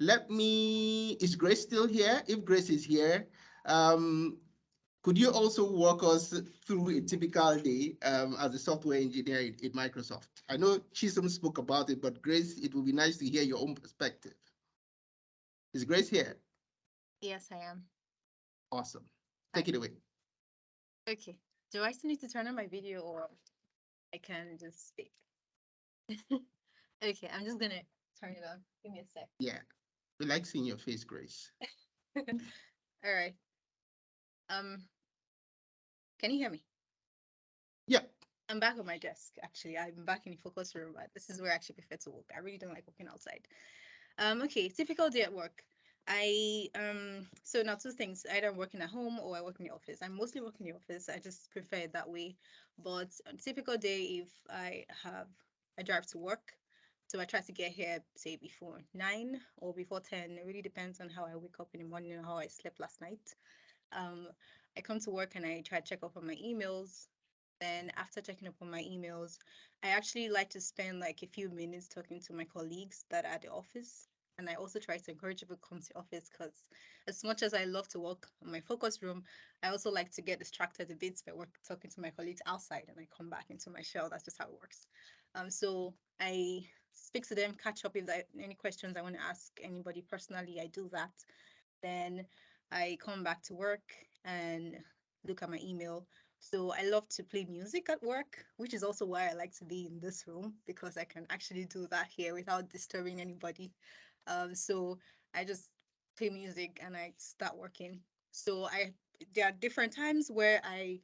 Is Grace still here? If Grace is here, could you also walk us through a typical day as a software engineer in Microsoft? I know Chisom spoke about it, but Grace, it would be nice to hear your own perspective. Is Grace here? Yes, I am. Awesome. Take it away. Okay. Do I still need to turn on my video or I can just speak? Okay, I'm just gonna turn it on. Give me a sec. Yeah, we like seeing your face, Grace. All right. Um, can you hear me? Yeah. I'm back on my desk. Actually, I'm back in the focus room, but this is where I actually prefer to work. I really don't like working outside. Okay, typical day at work. So now two things. Either I'm working at home or I work in the office. I mostly work in the office. I just prefer it that way. But on a typical day, if I drive to work, so I try to get here say before 9 or before 10. It really depends on how I wake up in the morning and how I slept last night. Um, I come to work and I try to check up on my emails. Then after checking up on my emails, I actually like to spend like a few minutes talking to my colleagues that are at the office. And I also try to encourage people to come to the office because as much as I love to work in my focus room, I also like to get distracted a bit by work talking to my colleagues outside and I come back into my shell. That's just how it works. So I speak to them, catch up if there are any questions I want to ask anybody personally. I do that. Then I come back to work and look at my email. So I love to play music at work, which is also why I like to be in this room because I can actually do that here without disturbing anybody. So I just play music and I start working. So there are different times where I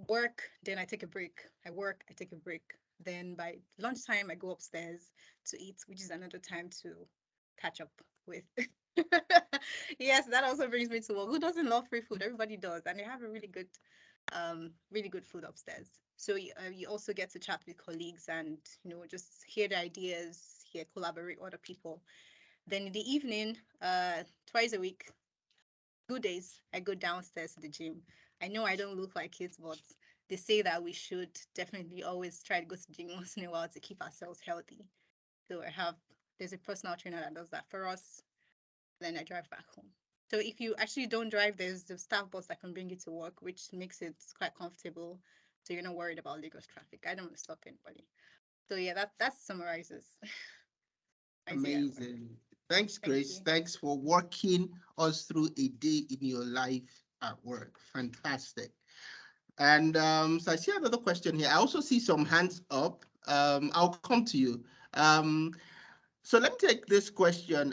work, then I take a break. I work, I take a break. Then by lunchtime, I go upstairs to eat, which is another time to catch up with. Yes, that also brings me to work. Who doesn't love free food? Everybody does, and they have a really good food upstairs. So you also get to chat with colleagues and just hear the ideas, collaborate with other people. Then in the evening, twice a week, 2 days, I go downstairs to the gym. I know I don't look like it, but they say that we should definitely always try to go to the gym once in a while to keep ourselves healthy. So there's a personal trainer that does that for us. Then I drive back home. So if you actually don't drive, there's the staff bus that can bring you to work, which makes it quite comfortable. So you're not worried about Lagos traffic. I don't want to stop anybody. So yeah, that summarizes. Amazing. Thanks, Thank Grace. you. Thanks for walking us through a day in your life at work. Fantastic. And so I see another question here. I also see some hands up. I'll come to you. So let me take this question.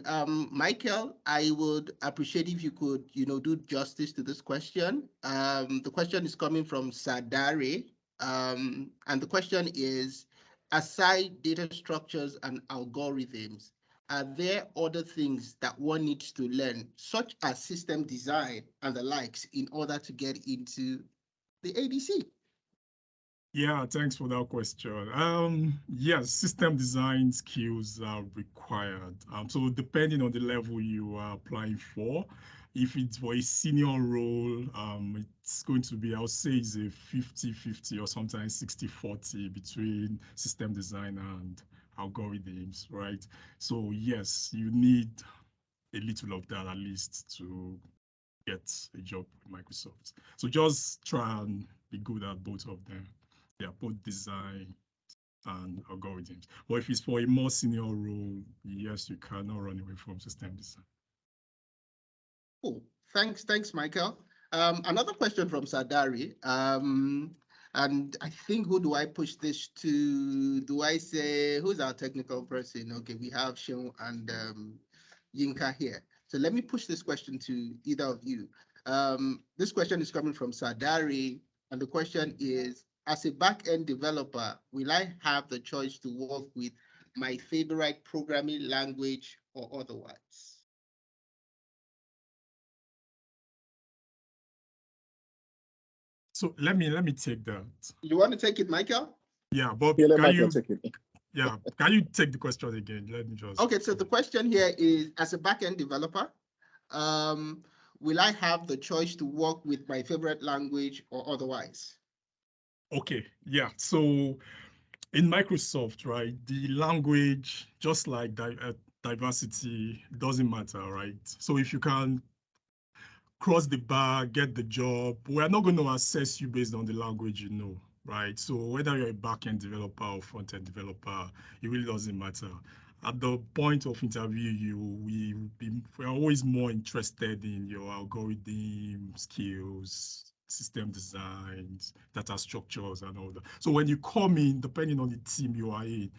Michael, I would appreciate if you could, do justice to this question. The question is coming from Sadari. And the question is, aside data structures and algorithms, are there other things that one needs to learn, such as system design and the likes, in order to get into the ADC? Yeah, thanks for that question. Yes, system design skills are required. So depending on the level you are applying for, if it's for a senior role, it's going to be, I would say, it's a 50-50 or sometimes 60-40 between system design and algorithms, right? So yes, you need a little of that at least to get a job with Microsoft. So just try and be good at both of them. Yeah, both design and algorithms. But if it's for a more senior role, yes, you cannot run away from system design. Cool. Thanks, Michael. Another question from Sadari. And I think, who do I push this to? Do I say, who's our technical person? Okay, we have Sean and Yinka here. So let me push this question to either of you. This question is coming from Sadari, and the question is, as a back-end developer, will I have the choice to work with my favorite programming language or otherwise? So let me take that. You want to take it, Michael? Yeah, but Yeah, let can Michael you take it. yeah, can you take the question again? Let me just Okay, so the question here is, as a backend developer, will I have the choice to work with my favorite language or otherwise? Okay, yeah. So in Microsoft, right, the language, just like diversity, doesn't matter, right? So if you can cross the bar, get the job, we're not going to assess you based on the language you know, right? So whether you're a backend developer or front-end developer, it really doesn't matter. At the point of interview, we're always more interested in your algorithm skills, system designs, data structures, and all that. So when you come in, depending on the team you are in,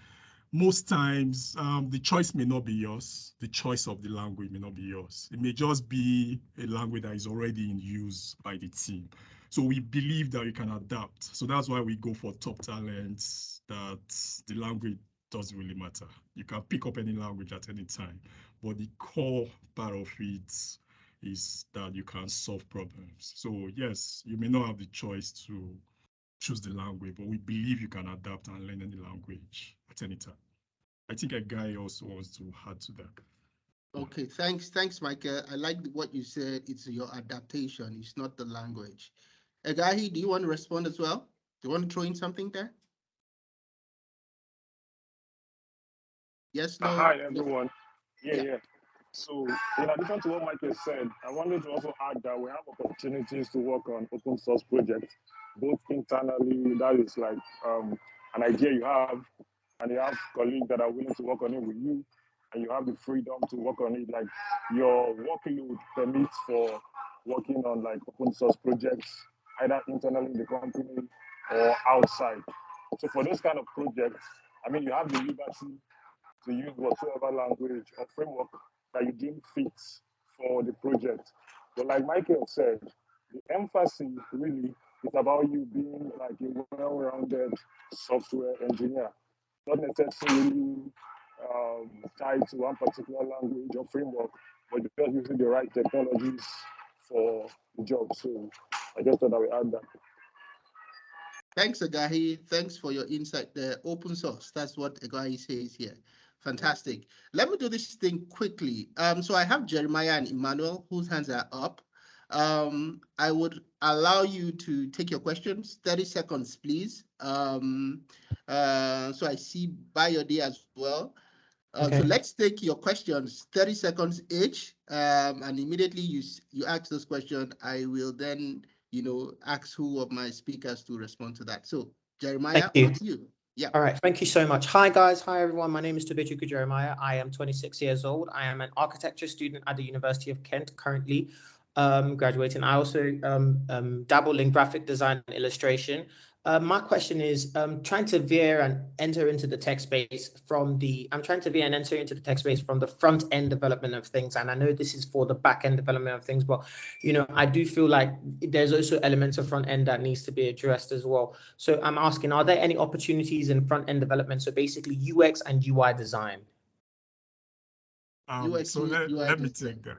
most times the choice may not be yours. The choice of the language may not be yours. It may just be a language that is already in use by the team. So we believe that we can adapt. So that's why we go for top talents, that the language doesn't really matter. You can pick up any language at any time, but the core part of it is that you can solve problems. So yes, you may not have the choice to choose the language, but we believe you can adapt and learn any language at any time. I think a guy also wants to add to that. Okay, thanks, Michael. I like what you said. It's your adaptation. It's not the language. Agahi, do you want to respond as well? Do you want to throw in something there? Yes, no. Hi, everyone. Yeah. So, in addition to what Michael said, I wanted to also add that we have opportunities to work on open source projects, both internally, that is like an idea you have, and you have colleagues that are willing to work on it with you, and you have the freedom to work on it. Like your workload permits for working on like open source projects, either internally in the company or outside. So for those kind of projects, I mean, you have the liberty to use whatsoever language or framework that you deem fits for the project. But like Michael said, the emphasis really is about you being like a well-rounded software engineer, not necessarily tied to one particular language or framework, but just using the right technologies for the job. So I just thought I would add that. Thanks, Agahi. Thanks for your insight there. Open source, that's what Agahi says here. Fantastic. Let me do this thing quickly. So I have Jeremiah and Emmanuel whose hands are up. I would allow you to take your questions, 30 seconds, please. So I see Bayode as well. Okay. So let's take your questions, 30 seconds each, and immediately you ask this question, I will then, ask who of my speakers to respond to that. So Jeremiah, Thank you. over to you. Yeah. All right. Thank you so much. Hi, guys. Hi, everyone. My name is Tobijuku Jeremiah. I am 26 years old. I am an architecture student at the University of Kent, currently graduating. I also dabble in graphic design and illustration. My question is trying to veer and enter into the tech space from the front end development of things. And I know this is for the back end development of things, but I do feel like there's also elements of front end that needs to be addressed as well. So I'm asking, are there any opportunities in front end development? So basically UX and UI design. UX, so let me design. take that.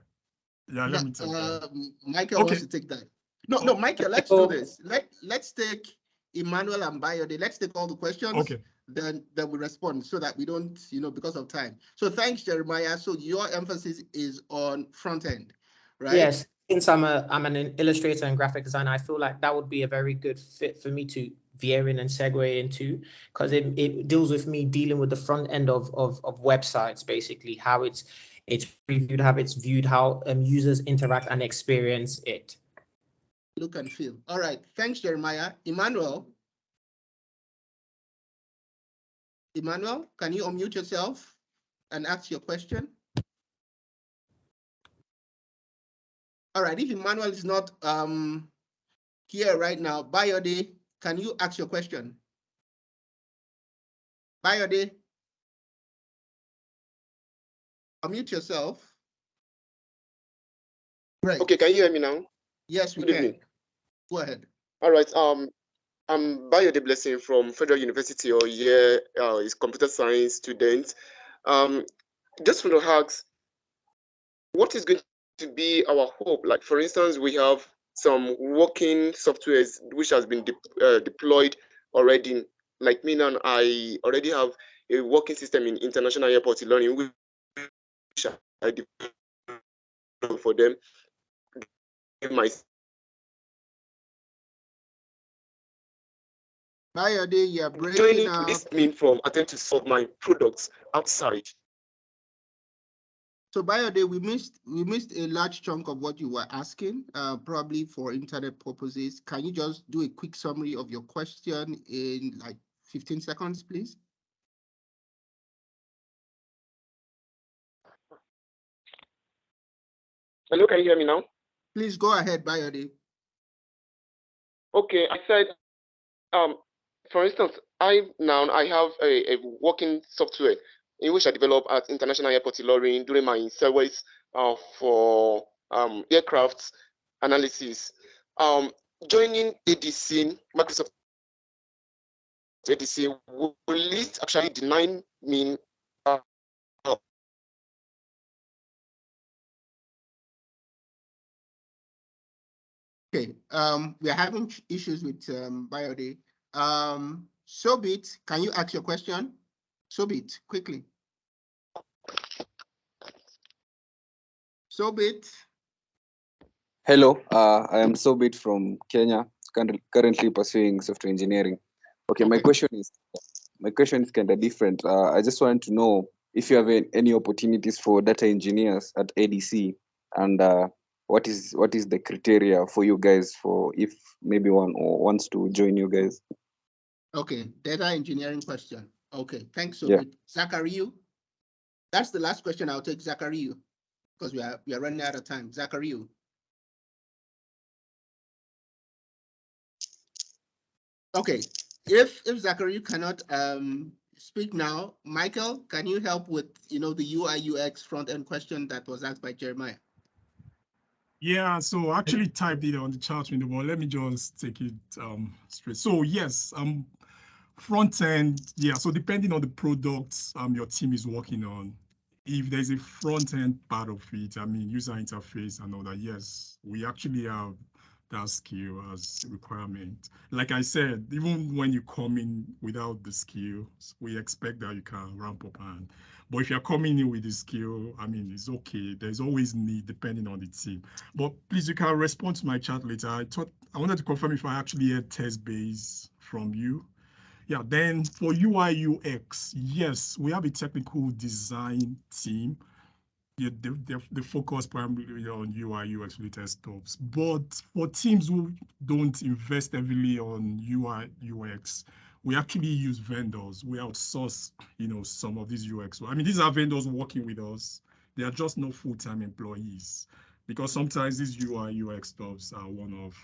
Yeah, let me take that. Michael wants to take that. No, Michael, let's do this. Let's take Emmanuel and Bayode. Let's take all the questions. Okay. Then we respond so that we don't, because of time. So thanks, Jeremiah. So your emphasis is on front end, right? Yes. Since I'm an illustrator and graphic designer, I feel like that would be a very good fit for me to veer in and segue into, because it deals with me dealing with the front end of websites, basically how it's reviewed, how it's viewed, how users interact and experience it. Look and feel. All right. Thanks, Jeremiah. Emmanuel, can you unmute yourself and ask your question? All right. If Emmanuel is not here right now, Bayode, can you ask your question? Bayode, unmute yourself. Great. Okay, can you hear me now? Yes, we Good can. evening. Go ahead. All right. I'm Bayode Blessing from Federal University or here is computer science student. Just want to ask, what is going to be our hope? Like, for instance, we have some working softwares which has been deployed already. Like me now, I already have a working system in international airport learning, which I developed for them. Bayode, you're breaking up. This mean from attempt to solve my products outside. So Bayode, we missed a large chunk of what you were asking, probably for internet purposes. Can you just do a quick summary of your question in like 15 seconds, please? Hello, can you hear me now? Please go ahead, Bayode. Okay, I said, for instance, I have a working software in which I developed at International Airport Ilorin during my service for aircraft analysis. Joining ADC, Microsoft ADC, will it actually deny me Okay, we are having issues with Biode. Sobit, can you ask your question? Sobit, quickly. Sobit. Hello, I am Sobit from Kenya, currently pursuing software engineering. Okay, my question is kind of different. I just wanted to know if you have any opportunities for data engineers at ADC, and what is the criteria for you guys for if maybe one wants to join you guys? Okay, data engineering question. Okay, thanks, Sobit. Yeah. Zachariu, that's the last question. I'll take Zachariu because we are running out of time. Zachariu. Okay, if Zachariu cannot speak now, Michael, can you help with the UI UX front end question that was asked by Jeremiah? Yeah, so I actually typed it on the chat window, but let me just take it straight. So yes, front end, yeah. So depending on the products your team is working on, if there's a front end part of it, I mean user interface and all that, yes, we actually have that skill as requirement. Like I said, even when you come in without the skills, we expect that you can ramp up and. But if you're coming in with the skill, I mean, it's okay. There's always need depending on the team. But please, you can respond to my chat later. I wanted to confirm if I actually had test base from you. Yeah, then for UI UX, yes, we have a technical design team. Yeah, they focus primarily on UI UX related stuff. But for teams who don't invest heavily on UI UX, we actually use vendors. We outsource, some of these UX. I mean, these are vendors working with us. They are just not full-time employees because sometimes these UI UX stuffs are one of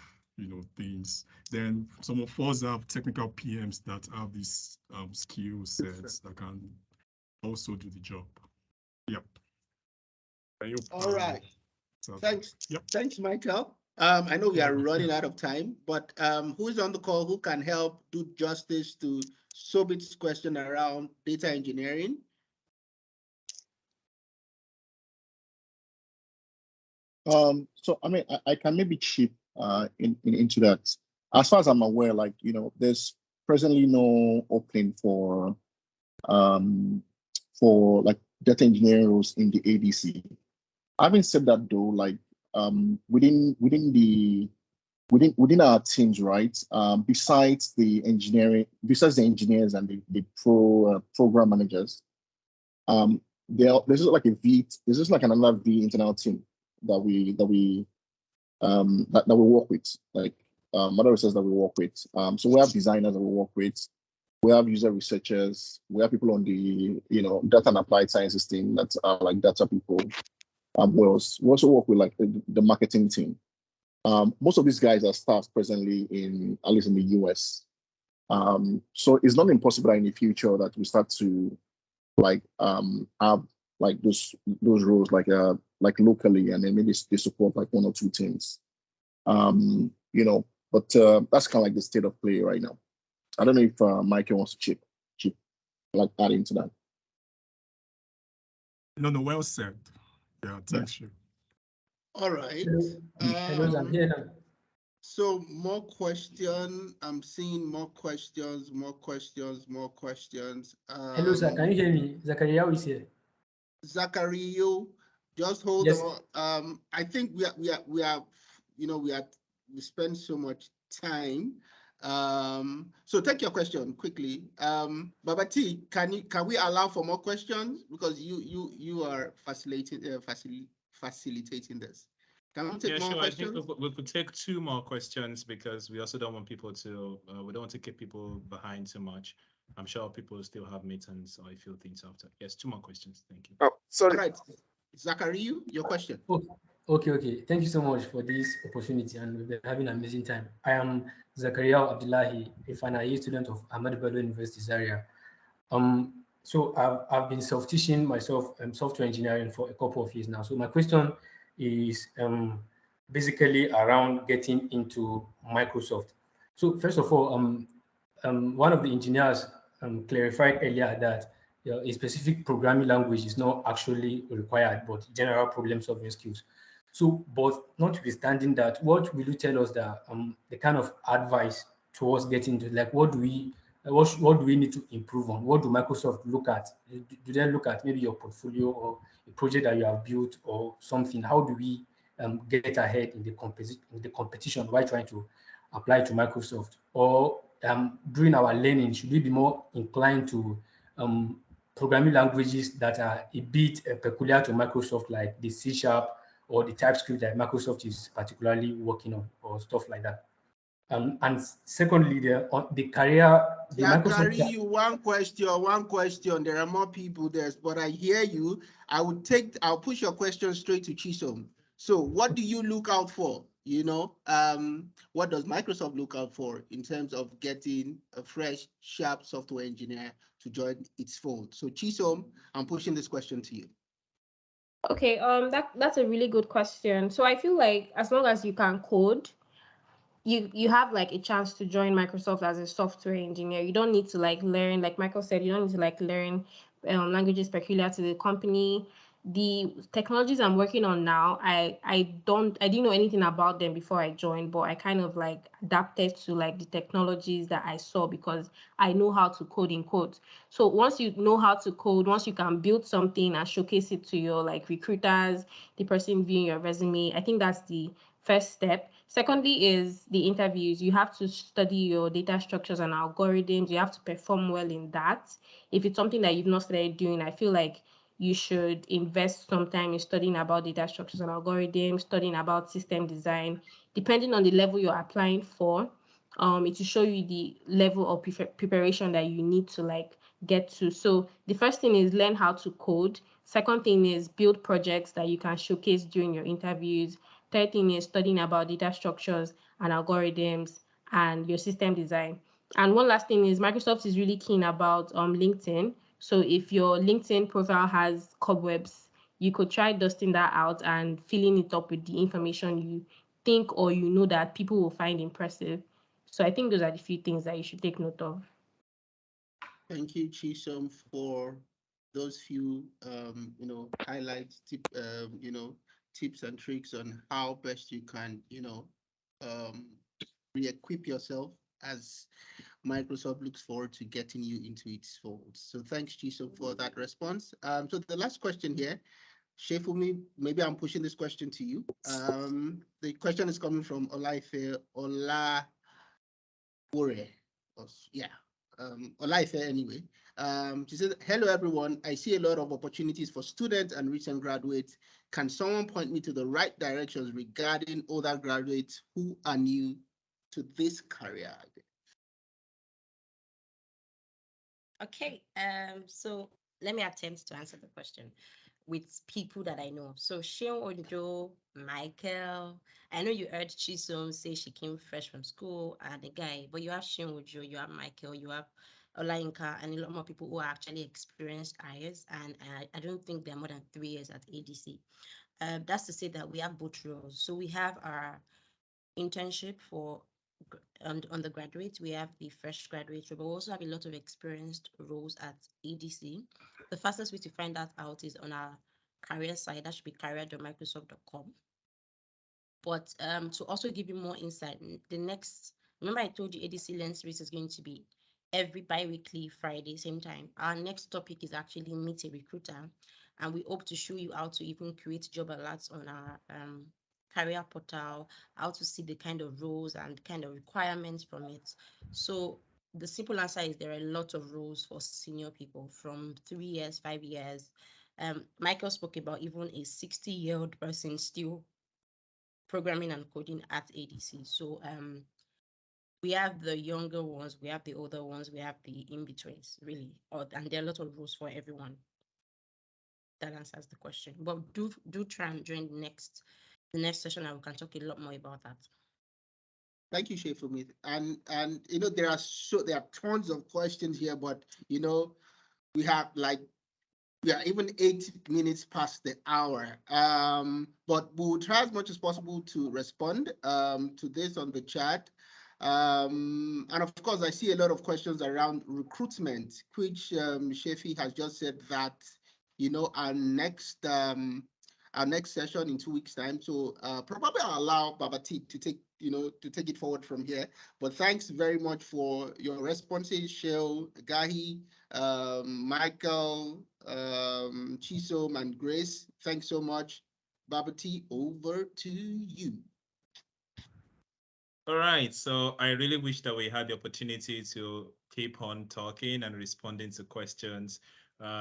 things. Then some of us have technical PMs that have these skill sets that can also do the job. Yep. All right. Thanks. Yep. Thanks, Michael. I know we are running out of time, but who is on the call who can help do justice to Sobit's question around data engineering? So I mean, I can maybe chip into that. As far as I'm aware, like there's presently no opening for like data engineering roles in the ADC. Having said that, though, like within our teams, right? Besides the engineers and the program managers, there's like another V internal team that we work with, like other researchers that we work with. So we have designers that we work with. We have user researchers. We have people on the data and applied sciences team that are like data people. We also work with like the marketing team. Most of these guys are staff presently at least in the US. So it's not impossible in the future that we start to like have like those roles like locally, and then maybe they support like one or two teams. But that's kind of like the state of play right now. I don't know if Michael wants to chip like add into that. No, well said. Yeah, thanks you. All right. So more questions. I'm seeing more questions. Hello, sir. Can you hear me? Zachariah is here. Zachariah, just hold on. I think we spend so much time. So take your question quickly. Babati, can we allow for more questions because you are facilitating this? Can we take more questions? I think we could take 2 more questions because we also don't want people to we don't want to keep people behind too much. I'm sure people still have meetings or a few things after. Yes, 2 more questions. Thank you. Oh, sorry. All right, Zachariah, your question. Okay. Thank you so much for this opportunity, and we've been having an amazing time. I am Zakaria Abdullahi, a final year student of Ahmad Bello University Zaria. So I've been self-teaching myself software engineering for a couple of years now. So my question is basically around getting into Microsoft. So first of all, one of the engineers clarified earlier that a specific programming language is not actually required, but general problem-solving skills. So, but notwithstanding that, what will you tell us that the kind of advice towards getting into, like, what do we need to improve on? What do Microsoft look at? Do they look at maybe your portfolio or a project that you have built or something? How do we get ahead in the competition while trying to apply to Microsoft? Or during our learning, should we be more inclined to programming languages that are a bit peculiar to Microsoft, like the C Sharp or the TypeScript that Microsoft is particularly working on, or stuff like that? And secondly, the career, the Microsoft. Zachary, you one question. There are more people there, but I hear you. I'll push your question straight to Chisom. So what do you look out for? What does Microsoft look out for in terms of getting a fresh, sharp software engineer to join its fold? So Chisom, I'm pushing this question to you. Okay, that's a really good question. So I feel like as long as you can code, you have like a chance to join Microsoft as a software engineer. You don't need to like learn, like Michael said, you don't need to like learn languages peculiar to the company. The technologies I'm working on now, I didn't know anything about them before I joined, but I kind of like adapted to like the technologies that I saw because I know how to code in code. So once you know how to code, once you can build something and showcase it to your like recruiters, the person viewing your resume, I think that's the first step. Secondly is the interviews. You have to study your data structures and algorithms. You have to perform well in that. If it's something that you've not started doing, I feel like you should invest some time in studying about data structures and algorithms, studying about system design. Depending on the level you're applying for, it will show you the level of preparation that you need to like get to. So the first thing is learn how to code. Second thing is build projects that you can showcase during your interviews. Third thing is studying about data structures and algorithms and your system design. And one last thing is Microsoft is really keen about LinkedIn. So if your LinkedIn profile has cobwebs, you could try dusting that out and filling it up with the information you think or you know that people will find impressive. So I think those are the few things that you should take note of. Thank you, Chisom, for those few highlights, tips and tricks on how best you can, re-equip yourself as Microsoft looks forward to getting you into its fold. So thanks, Chisom, for that response. So the last question here, Shefumi, maybe I'm pushing this question to you. The question is coming from Olaife Olawore. Olaife anyway. She said, hello everyone. I see a lot of opportunities for students and recent graduates. Can someone point me to the right directions regarding other graduates who are new to this career? Okay, so let me attempt to answer the question with people that I know. So Shion Ojo, Michael, I know you heard Chisom say she came fresh from school and the guy, but you have Shion Ojo, you have Michael, you have Olayinka, and a lot more people who are actually experienced hires, and I don't think they're more than 3 years at ADC. That's to say that we have both roles. So we have our internship for undergraduates, we have the fresh graduates, but we also have a lot of experienced roles at ADC. The fastest way to find that out is on our career site. That should be career.microsoft.com. But to also give you more insight, remember I told you ADC Learn Series is going to be every bi-weekly Friday, same time. Our next topic is actually meet a recruiter, and we hope to show you how to even create job alerts on our career portal, how to see the kind of roles and kind of requirements from it. So the simple answer is there are a lot of roles for senior people from 3 years, 5 years. Michael spoke about even a 60-year-old person still programming and coding at ADC. So we have the younger ones, we have the older ones, we have the in-betweens, really. And there are a lot of rules for everyone. That answers the question. But do try and join the next the next session and we can talk a lot more about that. Thank you, Shefumi. And there are tons of questions here, but we have we are even 8 minutes past the hour. But we will try as much as possible to respond to this on the chat. And of course, I see a lot of questions around recruitment, which Shefi has just said that our next session in 2 weeks' time. So probably I'll allow Babati to take it forward from here. But thanks very much for your responses, Shell, Gahi, Michael, Chisom, and Grace. Thanks so much. Babati, over to you. All right, so I really wish that we had the opportunity to keep on talking and responding to questions.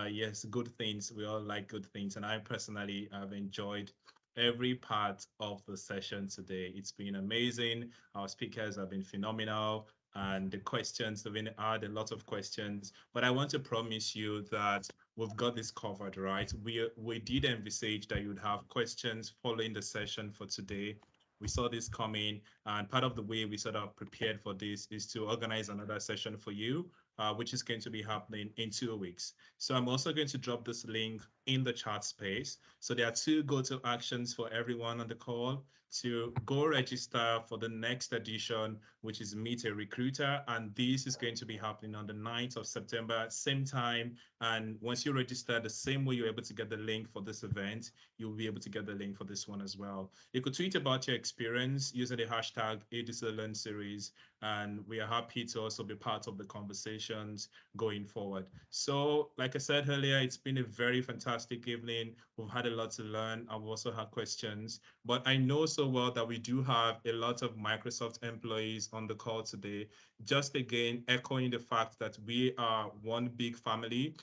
Yes, good things. We all like good things. And I personally have enjoyed every part of the session today. It's been amazing. Our speakers have been phenomenal. And the questions, have been had a lot of questions. But I want to promise you that we've got this covered, right? We did envisage that you'd have questions following the session for today. We saw this coming, and part of the way we sort of prepared for this is to organize another session for you, which is going to be happening in 2 weeks. So I'm also going to drop this link in the chat space. So there are 2 go-to actions for everyone on the call to go register for the next edition, which is Meet a Recruiter. And this is going to be happening on the 9th of September, same time. And once you register, the same way you're able to get the link for this event, you'll be able to get the link for this one as well. You could tweet about your experience using the hashtag ADC Learn Series, and we are happy to also be part of the conversations going forward. So like I said earlier, it's been a very fantastic evening. We've had a lot to learn. I've also had questions, but I know so well that we do have a lot of Microsoft employees on the call today. Just again, echoing the fact that we are one big family,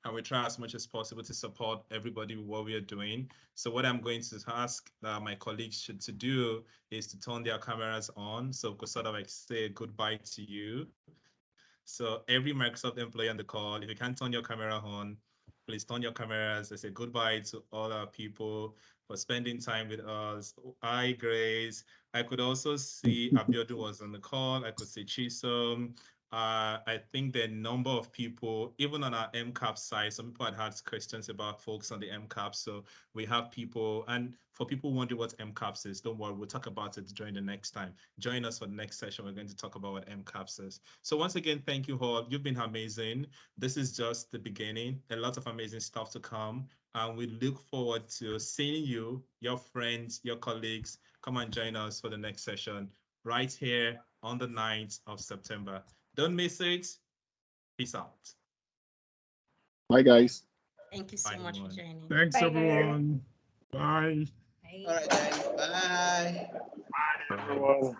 and we try as much as possible to support everybody with what we are doing. So what I'm going to ask my colleagues to do is to turn their cameras on, so we could sort of like say goodbye to you. So every Microsoft employee on the call, if you can't turn your camera on, please turn your cameras. I say goodbye to all our people for spending time with us. Hi, Grace. I could also see Abiodun was on the call. I could see Chisom. I think the number of people, even on our MCAP side, some people had questions about folks on the MCAP. So we have people, and for people wondering what MCAPS is, don't worry, we'll talk about it during the next time. Join us for the next session. We're going to talk about what MCAPS is. So once again, thank you all. You've been amazing. This is just the beginning. A lot of amazing stuff to come. And we look forward to seeing you, your friends, your colleagues. Come and join us for the next session right here on the 9th of September. Don't miss it. Peace out. Bye, guys. Thank you so much for joining. Thanks, Bye, everyone. Bye. All right, guys. Bye. Bye, everyone.